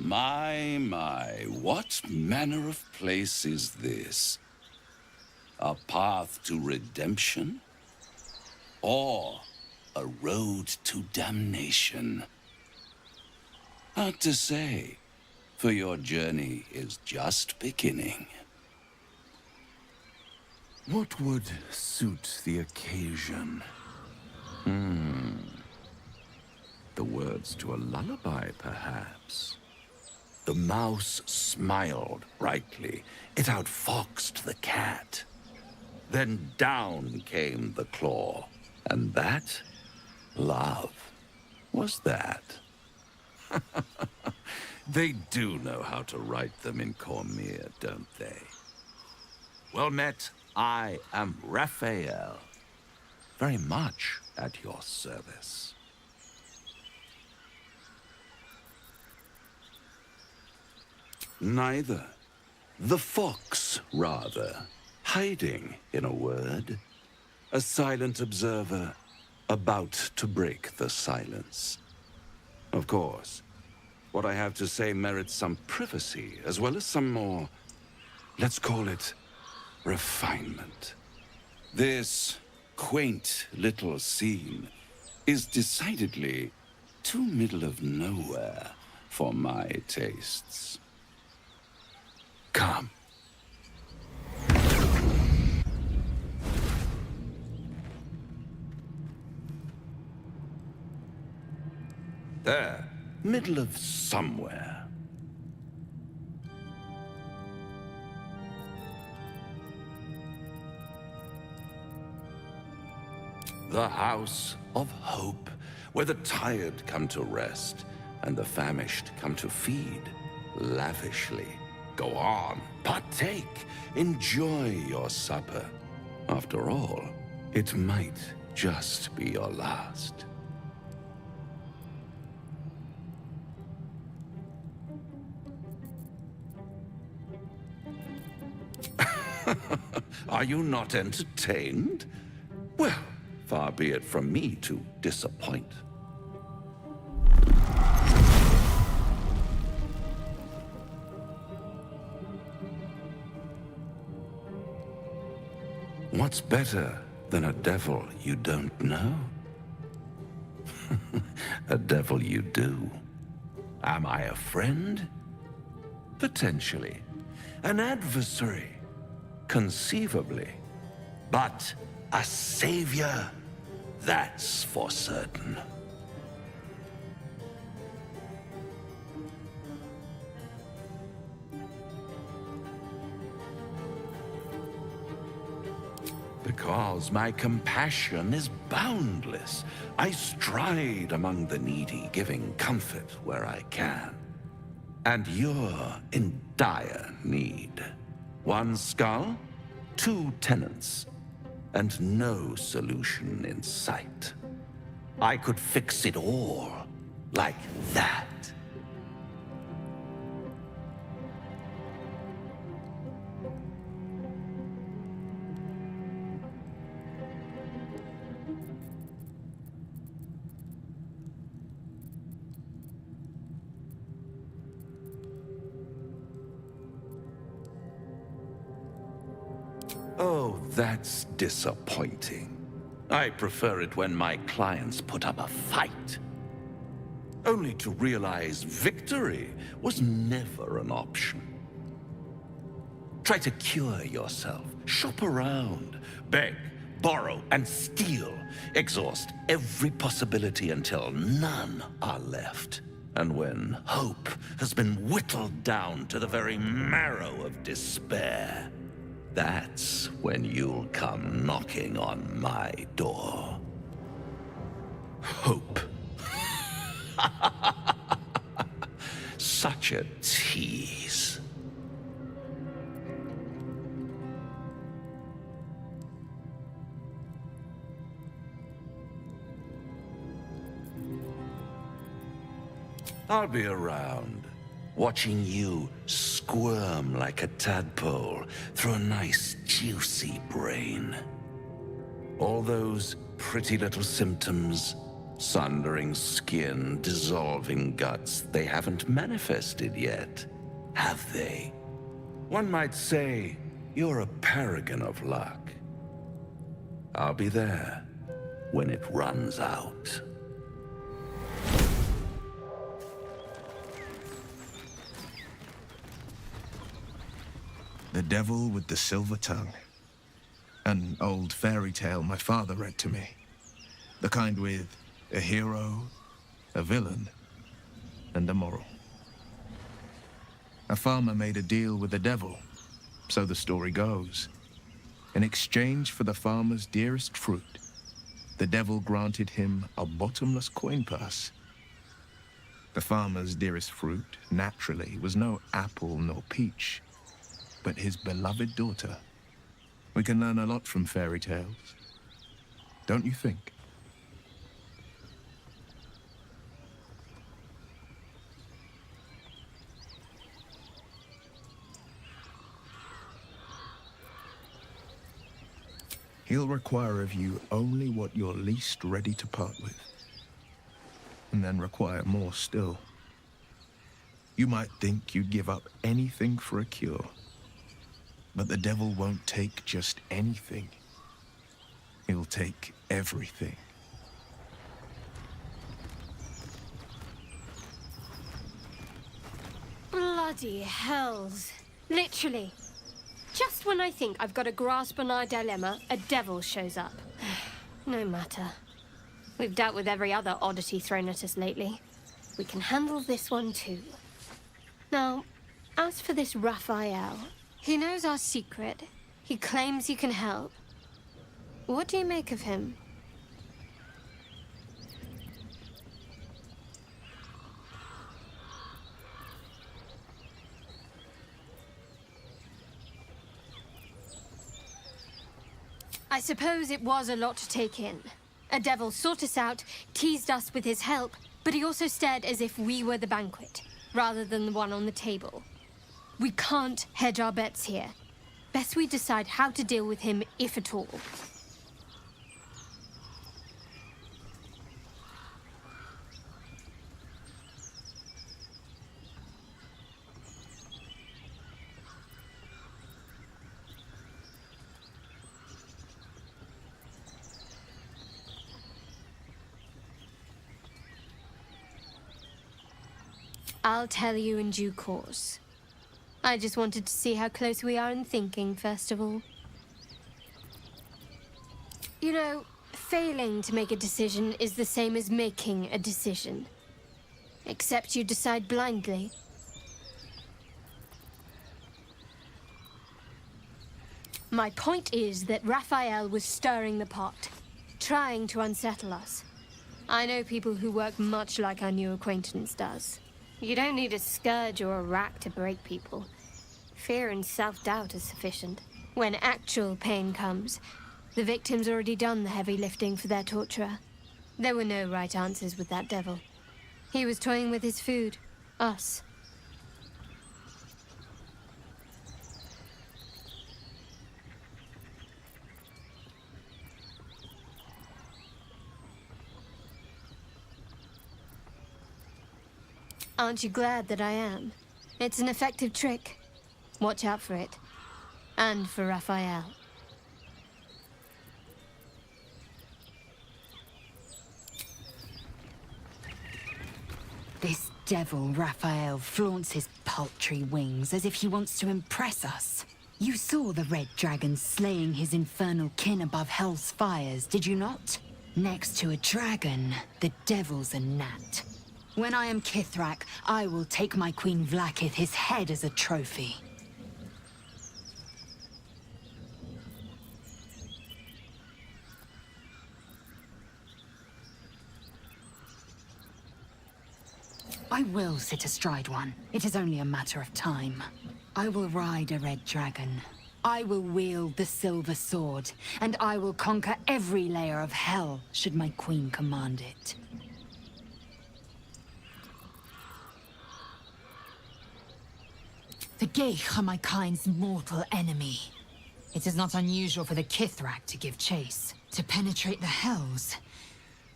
My, what manner of place is this? A path to redemption? Or a road to damnation? Hard to say, for your journey is just beginning. What would suit the occasion? The words to a lullaby, perhaps. The mouse smiled brightly. It outfoxed the cat. Then down came the claw. And that, love, was that. They do know how to write them in Cormier, don't they? Well met, I am Raphael. Very much at your service. Neither. The fox, rather. Hiding, in a word. A silent observer, about to break the silence. Of course, what I have to say merits some privacy, as well as some more, let's call it, refinement. This quaint little scene is decidedly too middle of nowhere for my tastes. Come. There, middle of somewhere. The House of Hope, where the tired come to rest and the famished come to feed lavishly. Go on, partake, enjoy your supper. After all, it might just be your last. Are you not entertained? Well, far be it from me to disappoint. What's better than a devil you don't know? A devil you do. Am I a friend? Potentially. An adversary? Conceivably. But a savior? That's for certain. Because my compassion is boundless. I stride among the needy, giving comfort where I can. And you're in dire need. One skull, 2 tenants, and no solution in sight. I could fix it all, like that. That's disappointing. I prefer it when my clients put up a fight. Only to realize victory was never an option. Try to cure yourself. Shop around. Beg, borrow, and steal. Exhaust every possibility until none are left. And when hope has been whittled down to the very marrow of despair, that's when you'll come knocking on my door. Hope. Such a tease. I'll be around, watching you squirm like a tadpole through a nice, juicy brain. All those pretty little symptoms, sundering skin, dissolving guts, they haven't manifested yet, have they? One might say you're a paragon of luck. I'll be there when it runs out. The Devil with the Silver Tongue. An old fairy tale my father read to me. The kind with a hero, a villain, and a moral. A farmer made a deal with the devil, so the story goes. In exchange for the farmer's dearest fruit, the devil granted him a bottomless coin purse. The farmer's dearest fruit, naturally, was no apple nor peach, but his beloved daughter. We can learn a lot from fairy tales, don't you think? He'll require of you only what you're least ready to part with, and then require more still. You might think you'd give up anything for a cure, but the devil won't take just anything. He'll take everything. Bloody hells. Literally. Just when I think I've got a grasp on our dilemma, a devil shows up. No matter. We've dealt with every other oddity thrown at us lately. We can handle this one too. Now, as for this Raphael, he knows our secret. He claims he can help. What do you make of him? I suppose it was a lot to take in. A devil sought us out, teased us with his help, but he also stared as if we were the banquet, rather than the one on the table. We can't hedge our bets here. Best we decide how to deal with him, if at all. I'll tell you in due course. I just wanted to see how close we are in thinking, first of all. You know, failing to make a decision is the same as making a decision. Except you decide blindly. My point is that Raphael was stirring the pot, trying to unsettle us. I know people who work much like our new acquaintance does. You don't need a scourge or a rack to break people. Fear and self-doubt is sufficient. When actual pain comes, the victim's already done the heavy lifting for their torturer. There were no right answers with that devil. He was toying with his food, us. Aren't you glad that I am? It's an effective trick. Watch out for it. And for Raphael. devil Raphael flaunts his paltry wings as if he wants to impress us. You saw the red dragon slaying his infernal kin above hell's fires, did you not? Next to a dragon, the devil's a gnat. When I am Kithrak, I will take my Queen Vlaakith his head as a trophy. I will sit astride one. It is only a matter of time. I will ride a red dragon. I will wield the silver sword, and I will conquer every layer of hell, should my queen command it. The Geich are my kind's mortal enemy. It is not unusual for the Kithrak to give chase, to penetrate the hells.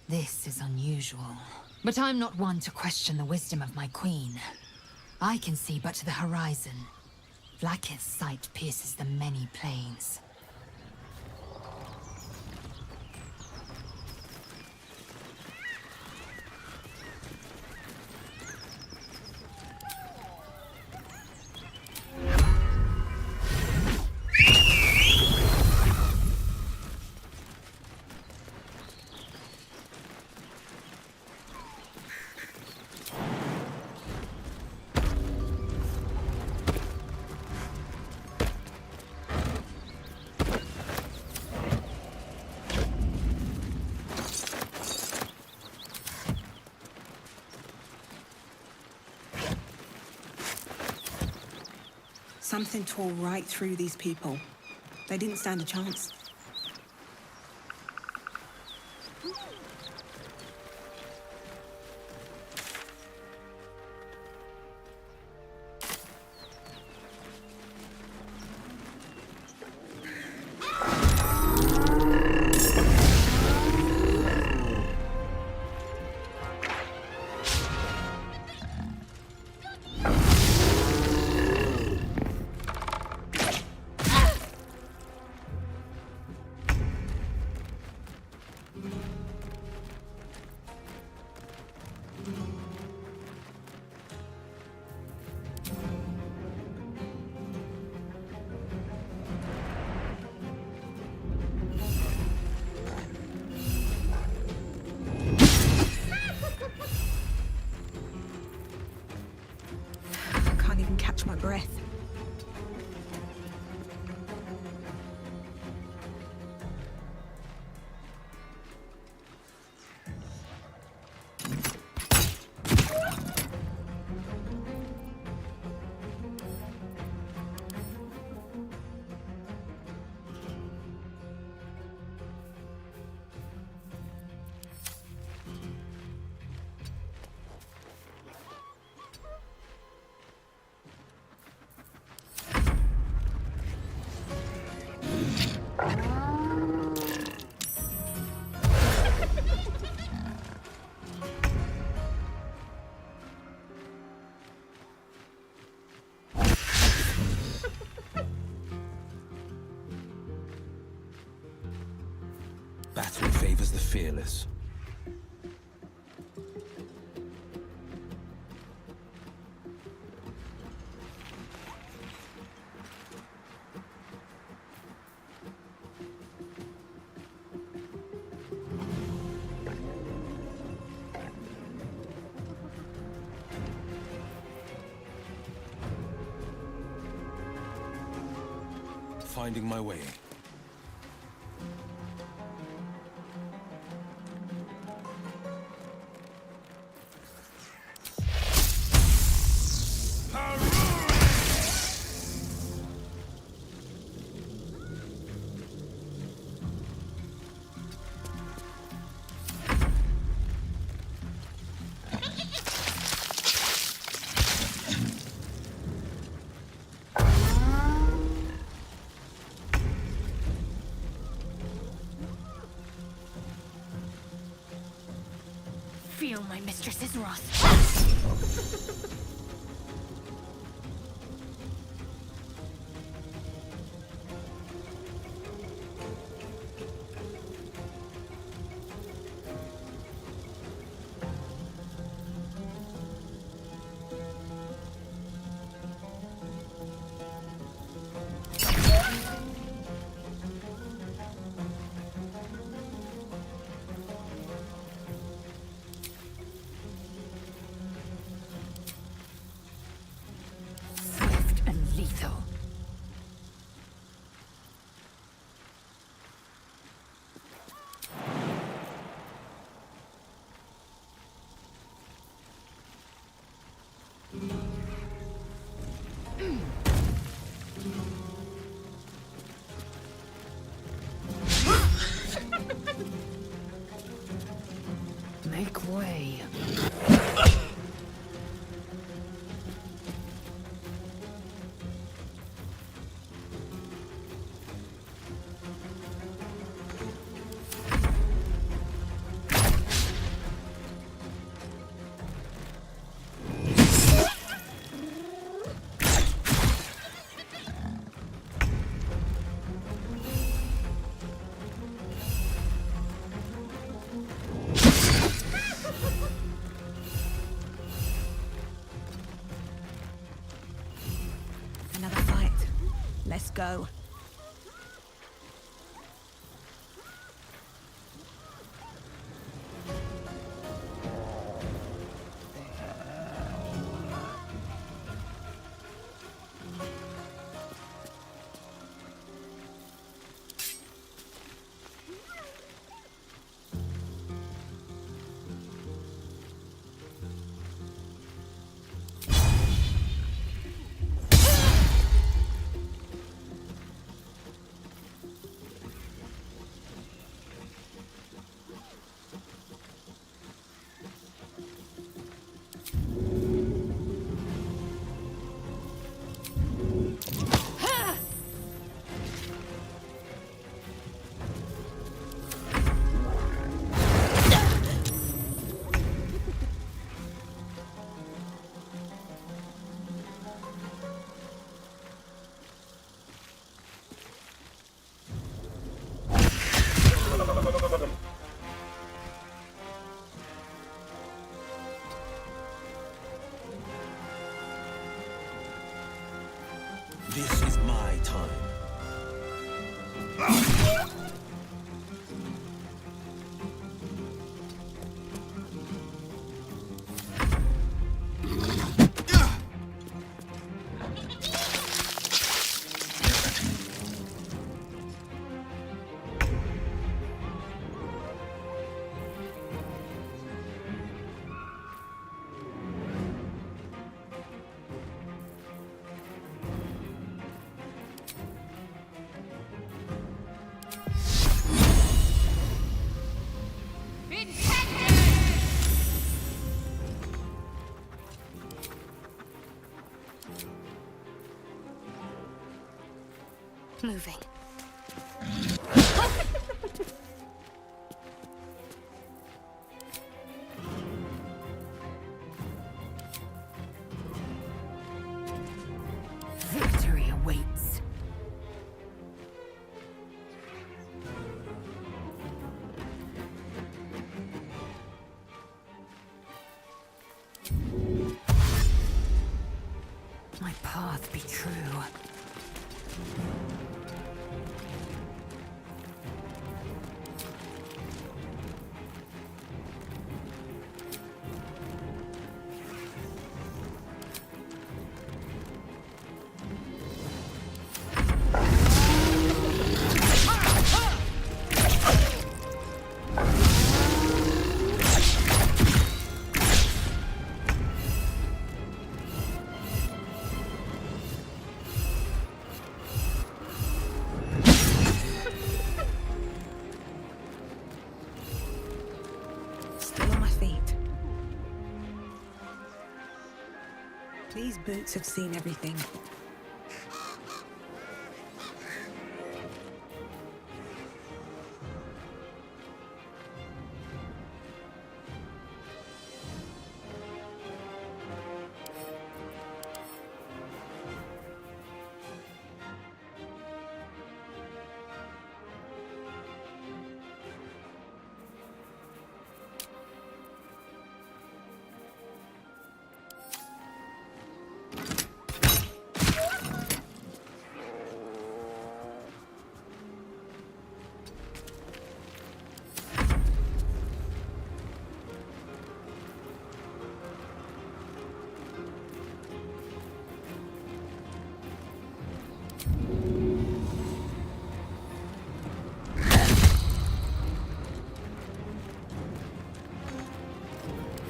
This is unusual. But I'm not one to question the wisdom of my queen. I can see but to the horizon. Vlaakith's sight pierces the many plains. Something tore right through these people. They didn't stand a chance. Catch my breath. Battle favors the fearless. Finding my way. Feel my mistress's wrath. Make way. Another fight. Let's go. This is my time. Moving. Victory awaits. My path be true. Still on my feet. These boots have seen everything.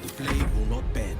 The blade will not bend.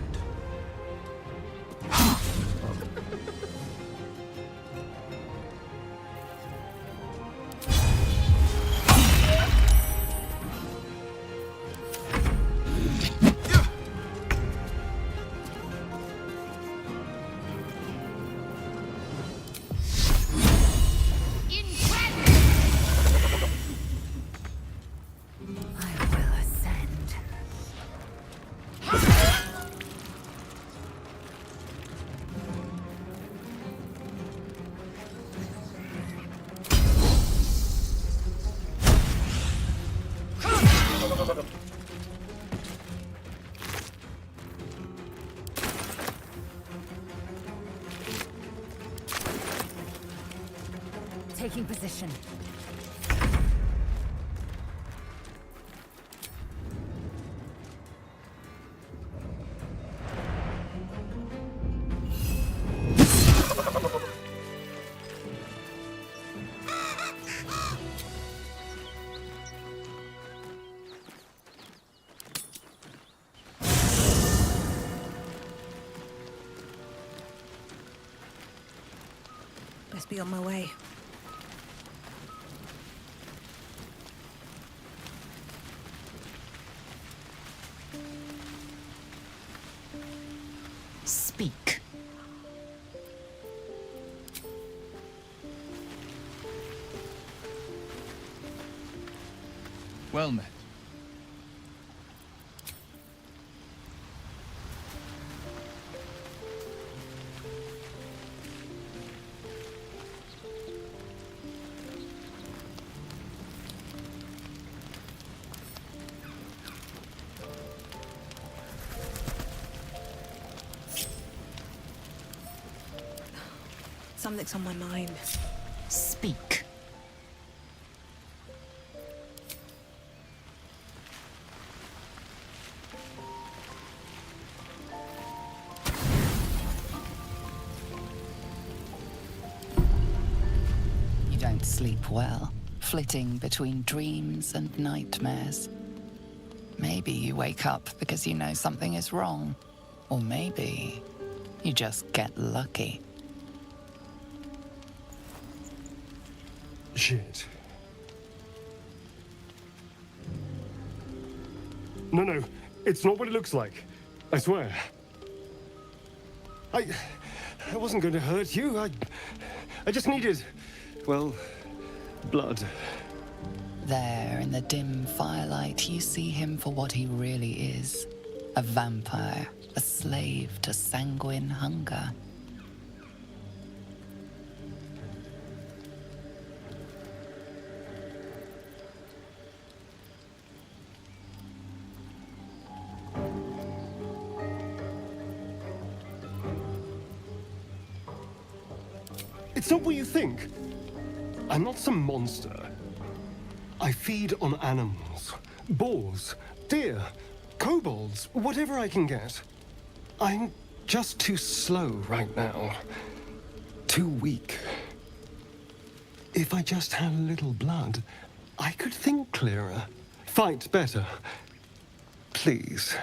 Taking position. Best be on my way. Speak. Well met. Something's on my mind. Speak. You don't sleep well, flitting between dreams and nightmares. Maybe you wake up because you know something is wrong. Or maybe you just get lucky. Shit. No, it's not what it looks like. I swear. I wasn't going to hurt you. I just needed, well, blood. There, in the dim firelight, you see him for what he really is. A vampire, a slave to sanguine hunger. It's not what you think. I'm not some monster. I feed on animals. Boars, deer, kobolds, whatever I can get. I'm just too slow right now. Too weak. If I just had a little blood, I could think clearer, fight better. Please.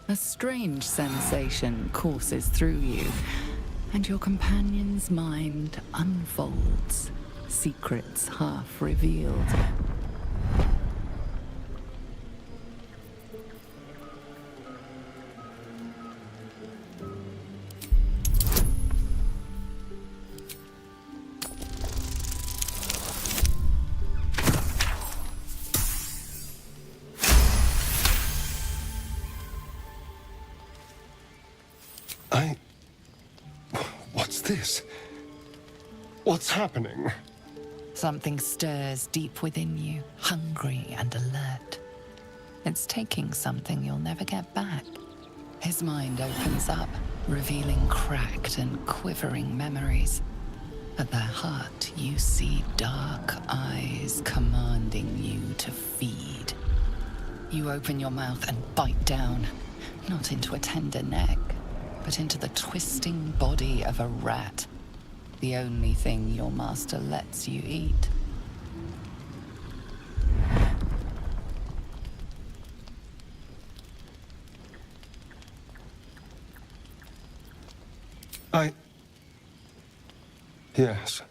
A strange sensation courses through you, and your companion's mind unfolds, secrets half revealed. What's this? What's happening? Something stirs deep within you, hungry and alert. It's taking something you'll never get back. His mind opens up, revealing cracked and quivering memories. At their heart, you see dark eyes commanding you to feed. You open your mouth and bite down, not into a tender neck, but into the twisting body of a rat. The only thing your master lets you eat. Yes.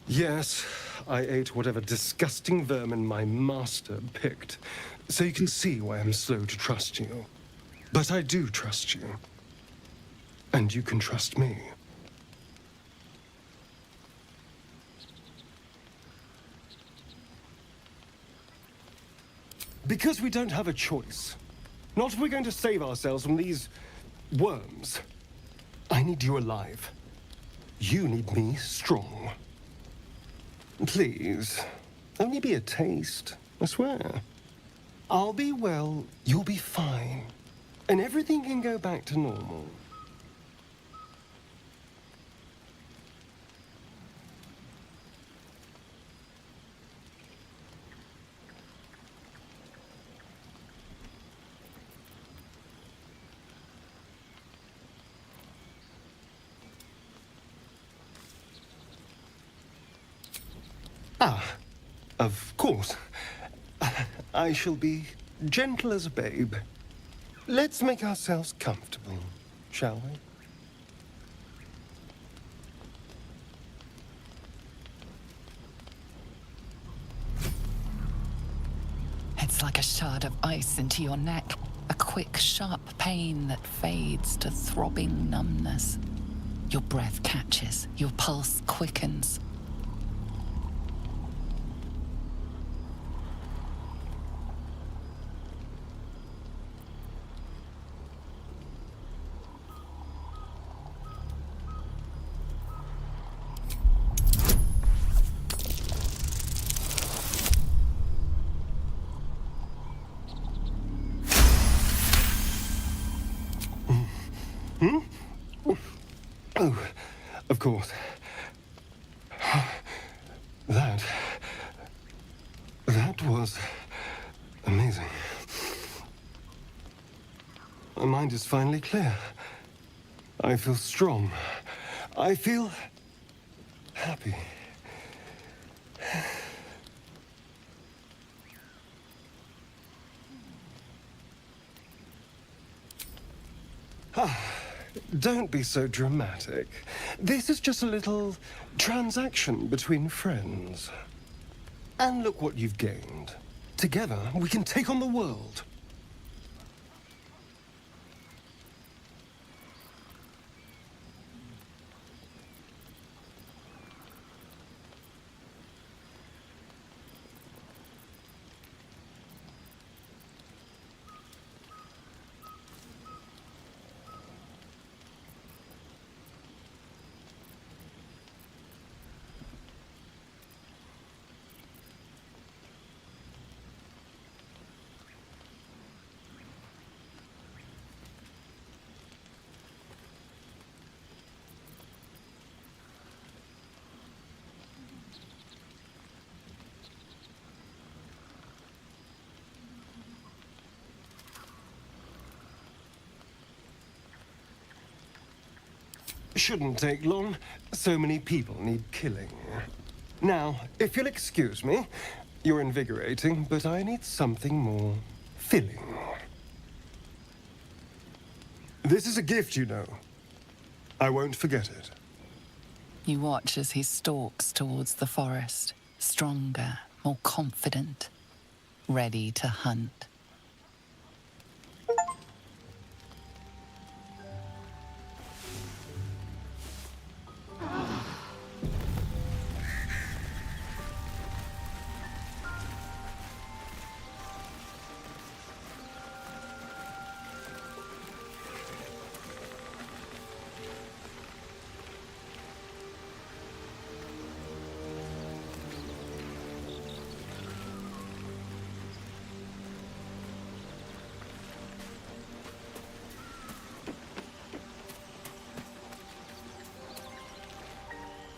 Yes, I ate whatever disgusting vermin my master picked. So you can see why I'm slow to trust you. But I do trust you. And you can trust me. Because we don't have a choice. Not if we're going to save ourselves from these worms. I need you alive. You need me strong. Please, only be a taste, I swear. I'll be well, you'll be fine. And everything can go back to normal. Ah, of course. I shall be gentle as a babe. Let's make ourselves comfortable, shall we? It's like a shard of ice into your neck. A quick, sharp pain that fades to throbbing numbness. Your breath catches, your pulse quickens. Oh, of course. That was amazing. My mind is finally clear. I feel strong. I feel happy. Don't be so dramatic. This is just a little transaction between friends. And look what you've gained. Together, we can take on the world. Shouldn't take long. So many people need killing. Now, if you'll excuse me, you're invigorating, but I need something more filling. This is a gift, you know. I won't forget it. You watch as he stalks towards the forest, stronger, more confident, ready to hunt.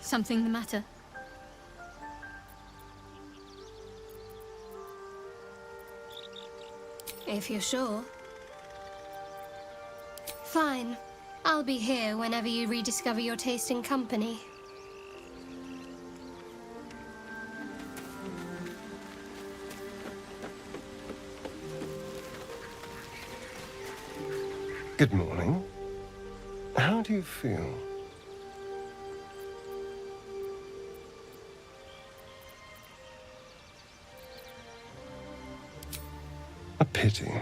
Something the matter? If you're sure. Fine. I'll be here whenever you rediscover your taste in company. Good morning. How do you feel? A pity.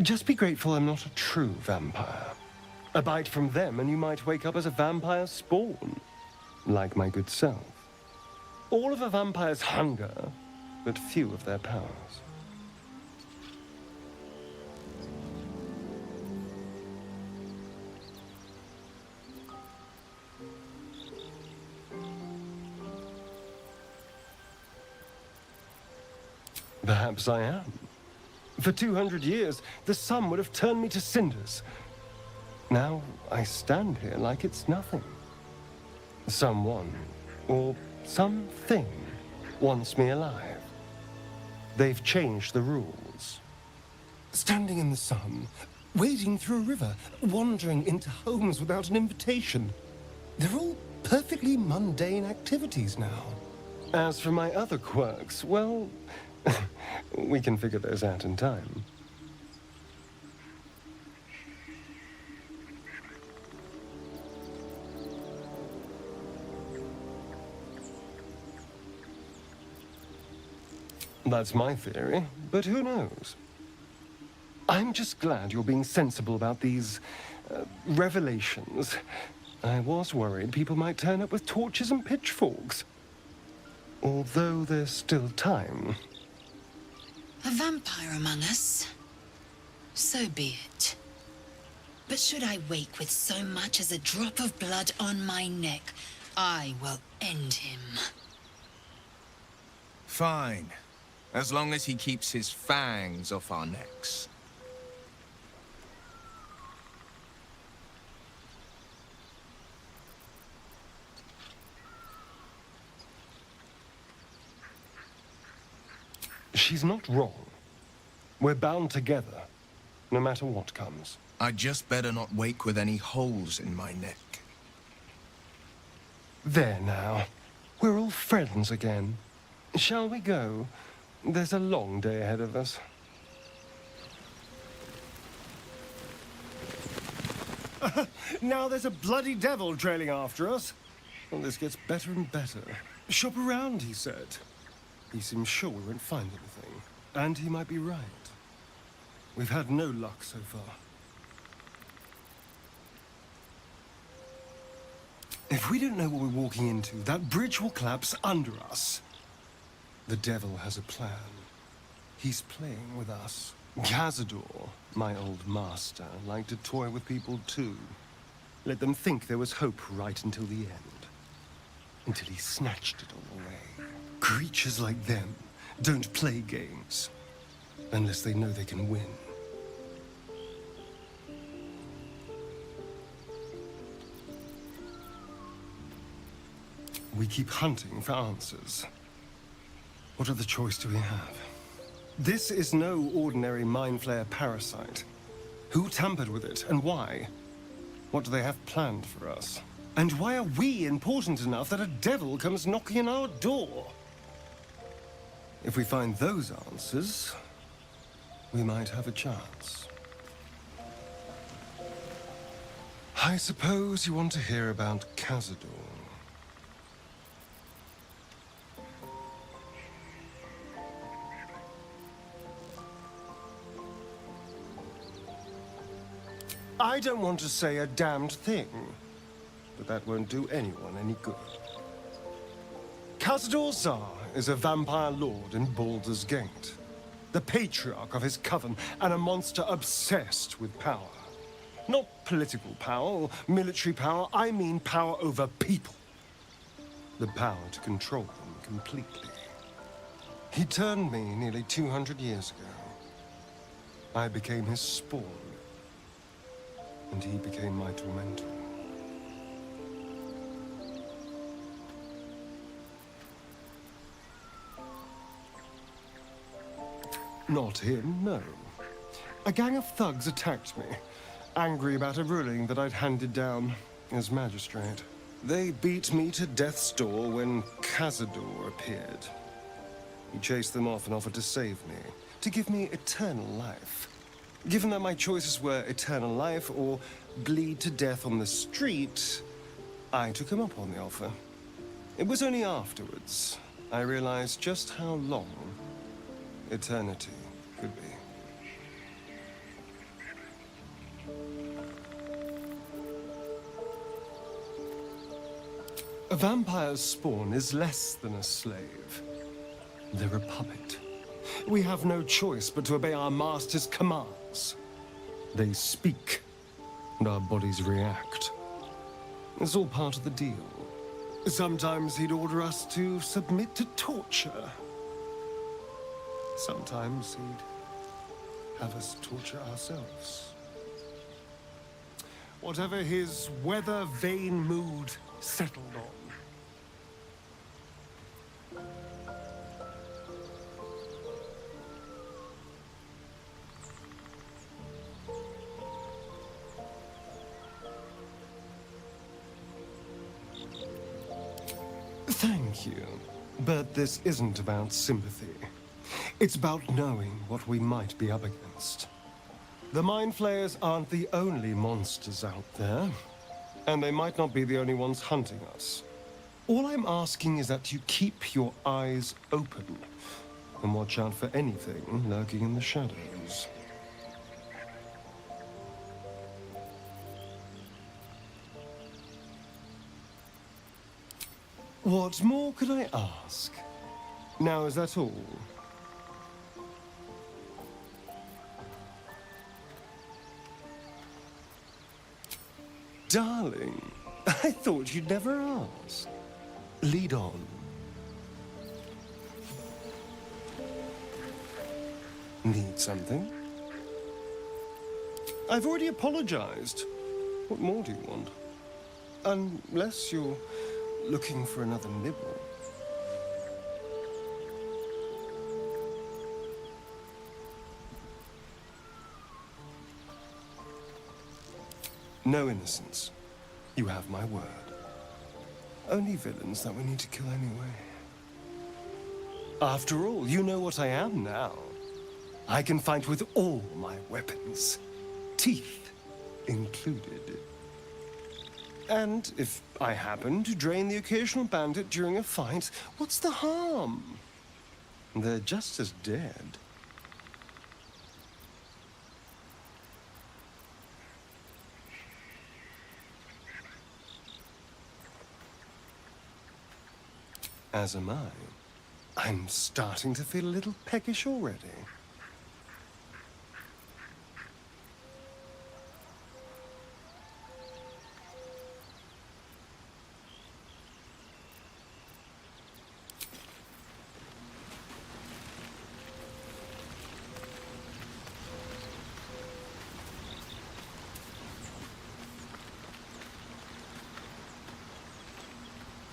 Just be grateful I'm not a true vampire. A bite from them and you might wake up as a vampire spawn. Like my good self. All of a vampire's hunger, but few of their powers. Perhaps I am. For 200 years, the sun would have turned me to cinders. Now, I stand here like it's nothing. Someone, or something, wants me alive. They've changed the rules. Standing in the sun, wading through a river, wandering into homes without an invitation. They're all perfectly mundane activities now. As for my other quirks, well, we can figure those out in time. That's my theory, but who knows? I'm just glad you're being sensible about these revelations. I was worried people might turn up with torches and pitchforks. Although there's still time. A vampire among us? So be it. But should I wake with so much as a drop of blood on my neck, I will end him. Fine. As long as he keeps his fangs off our necks. She's not wrong. We're bound together, no matter what comes. I'd just better not wake with any holes in my neck. There now. We're all friends again. Shall we go? There's a long day ahead of us. Now there's a bloody devil trailing after us. Well, this gets better and better. Shop around, he said. He seems sure we won't find anything. And he might be right. We've had no luck so far. If we don't know what we're walking into, that bridge will collapse under us. The devil has a plan. He's playing with us. Cazador, my old master, liked to toy with people too. Let them think there was hope right until the end. Until he snatched it all away. Creatures like them don't play games. Unless they know they can win. We keep hunting for answers. What other choice do we have? This is no ordinary Mind Flayer parasite. Who tampered with it, and why? What do they have planned for us? And why are we important enough that a devil comes knocking on our door? If we find those answers, we might have a chance. I suppose you want to hear about Cazador. I don't want to say a damned thing, but that won't do anyone any good. Cazador Zar is a vampire lord in Baldur's Gate, the patriarch of his coven, and a monster obsessed with power. Not political power or military power, I mean power over people. The power to control them completely. He turned me nearly 200 years ago. I became his spawn. And he became my tormentor. Not him, no. A gang of thugs attacked me, angry about a ruling that I'd handed down as magistrate. They beat me to death's door when Cazador appeared. He chased them off and offered to save me, to give me eternal life. Given that my choices were eternal life or bleed to death on the street, I took him up on the offer. It was only afterwards I realized just how long eternity could be. A vampire's spawn is less than a slave. They're a puppet. We have no choice but to obey our master's commands. They speak, and our bodies react. It's all part of the deal. Sometimes he'd order us to submit to torture. Sometimes he'd have us torture ourselves. Whatever his weather-vane mood settled on. Thank you. But this isn't about sympathy. It's about knowing what we might be up against. The Mind Flayers aren't the only monsters out there, and they might not be the only ones hunting us. All I'm asking is that you keep your eyes open and watch out for anything lurking in the shadows. What more could I ask? Now, is that all? Darling, I thought you'd never ask. Lead on. Need something? I've already apologized. What more do you want? Unless you're looking for another nibble. No innocence. You have my word. Only villains that we need to kill anyway. After all, you know what I am now. I can fight with all my weapons, teeth included. And if I happen to drain the occasional bandit during a fight, what's the harm? They're just as dead. As am I. I'm starting to feel a little peckish already.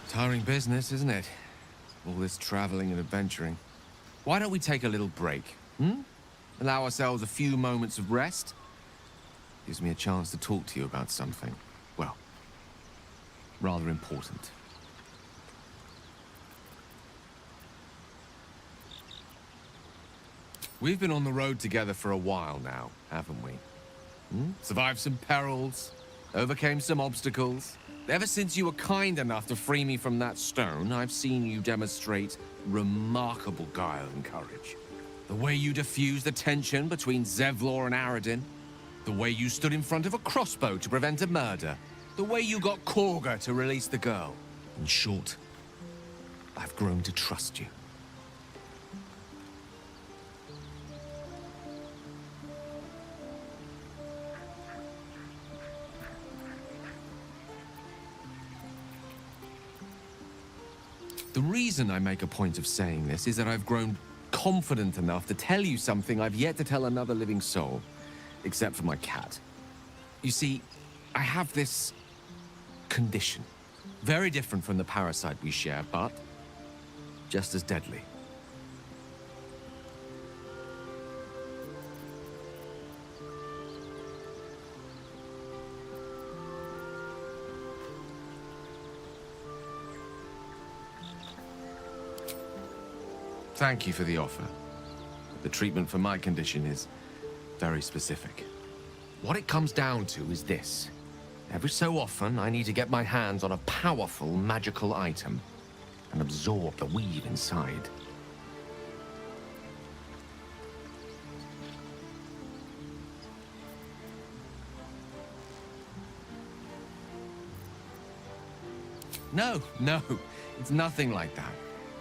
Tiring business, isn't it? All this traveling and adventuring. Why don't we take a little break, hmm? Allow ourselves a few moments of rest? Gives me a chance to talk to you about something, well, rather important. We've been on the road together for a while now, haven't we? Survived some perils, overcame some obstacles. Ever since you were kind enough to free me from that stone, I've seen you demonstrate remarkable guile and courage. The way you diffused the tension between Zevlor and Aradin. The way you stood in front of a crossbow to prevent a murder. The way you got Korga to release the girl. In short, I've grown to trust you. The reason I make a point of saying this is that I've grown confident enough to tell you something I've yet to tell another living soul, except for my cat. You see, I have this condition. Very different from the parasite we share, but just as deadly. Thank you for the offer. The treatment for my condition is very specific. What it comes down to is this. Every so often, I need to get my hands on a powerful magical item and absorb the weave inside. No, it's nothing like that.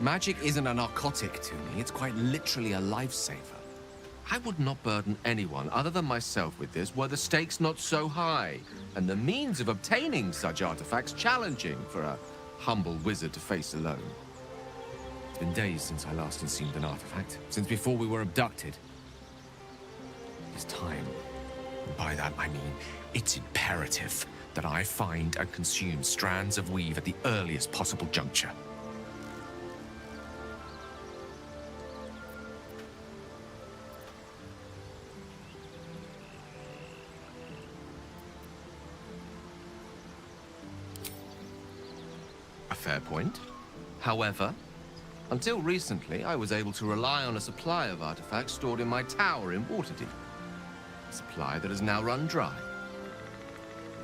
Magic isn't a narcotic to me, it's quite literally a lifesaver. I would not burden anyone other than myself with this were the stakes not so high, and the means of obtaining such artifacts challenging for a humble wizard to face alone. It's been days since I last consumed an artifact, since before we were abducted. It's time, and by that I mean it's imperative that I find and consume strands of weave at the earliest possible juncture. Fair point. However, Until recently, I was able to rely on a supply of artifacts stored in my tower in Waterdeep. A supply that has now run dry.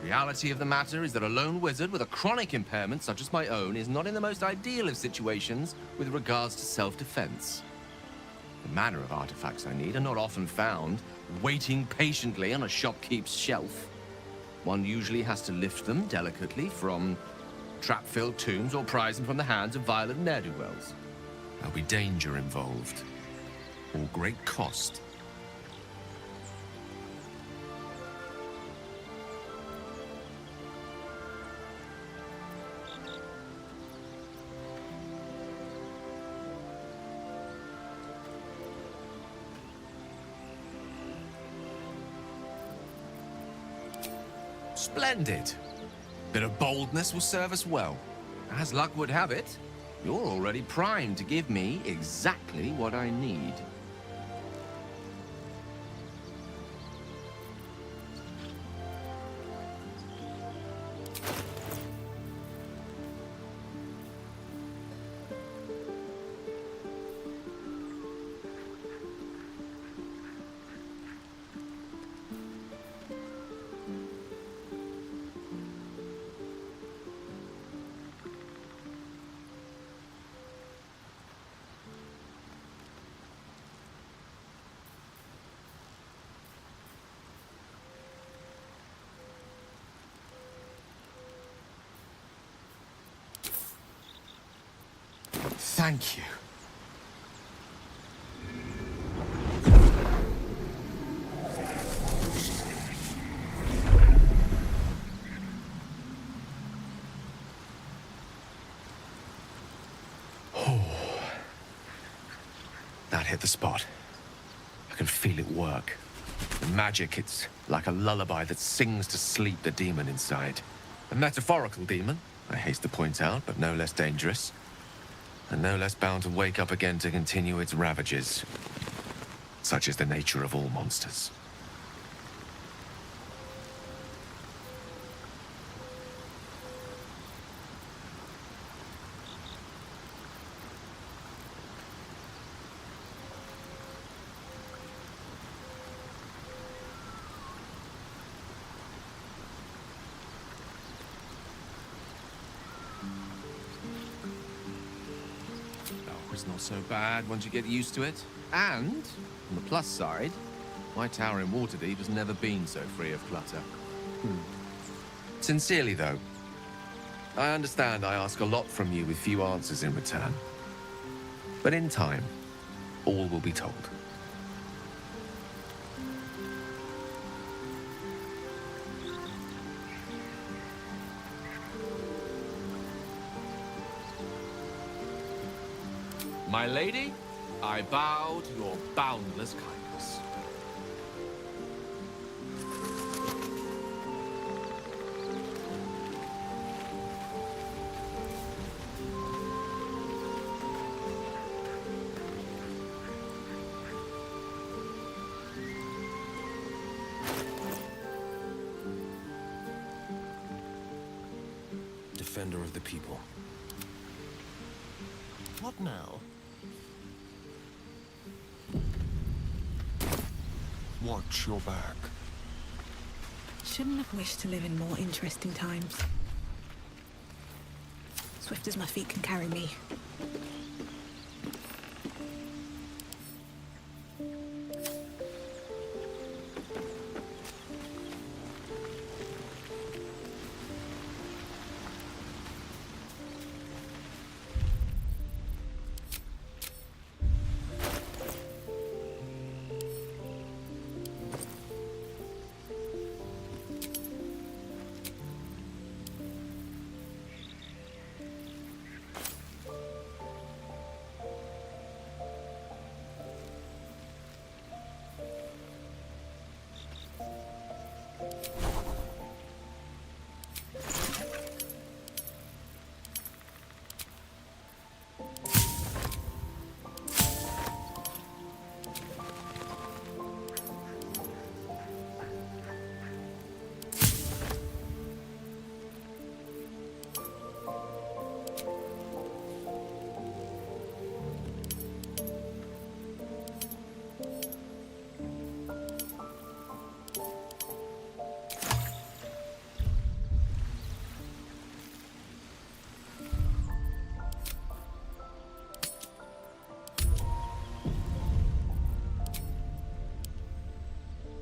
The reality of the matter is that a lone wizard with a chronic impairment such as my own is not in the most ideal of situations with regards to self-defense. The manner of artifacts I need are not often found waiting patiently on a shopkeep's shelf. One usually has to lift them delicately from trap-filled tombs or prize them from the hands of violent ne'er-do-wells. There'll be danger involved, or great cost. Splendid. Bit of boldness will serve us well. As luck would have it, you're already primed to give me exactly what I need. Thank you. That hit the spot. I can feel it work. The magic, it's like a lullaby that sings to sleep the demon inside. A metaphorical demon, I haste to point out, but no less dangerous. And no less bound to wake up again to continue its ravages. Such is the nature of all monsters. It's not so bad once you get used to it. And, on the plus side, my tower in Waterdeep has never been so free of clutter. Sincerely, though, I understand I ask a lot from you with few answers in return. But in time, all will be told. My lady, I bow to your boundless kindness. Defender of the people. What now? Watch your back. Shouldn't have wished to live in more interesting times. Swift as my feet can carry me.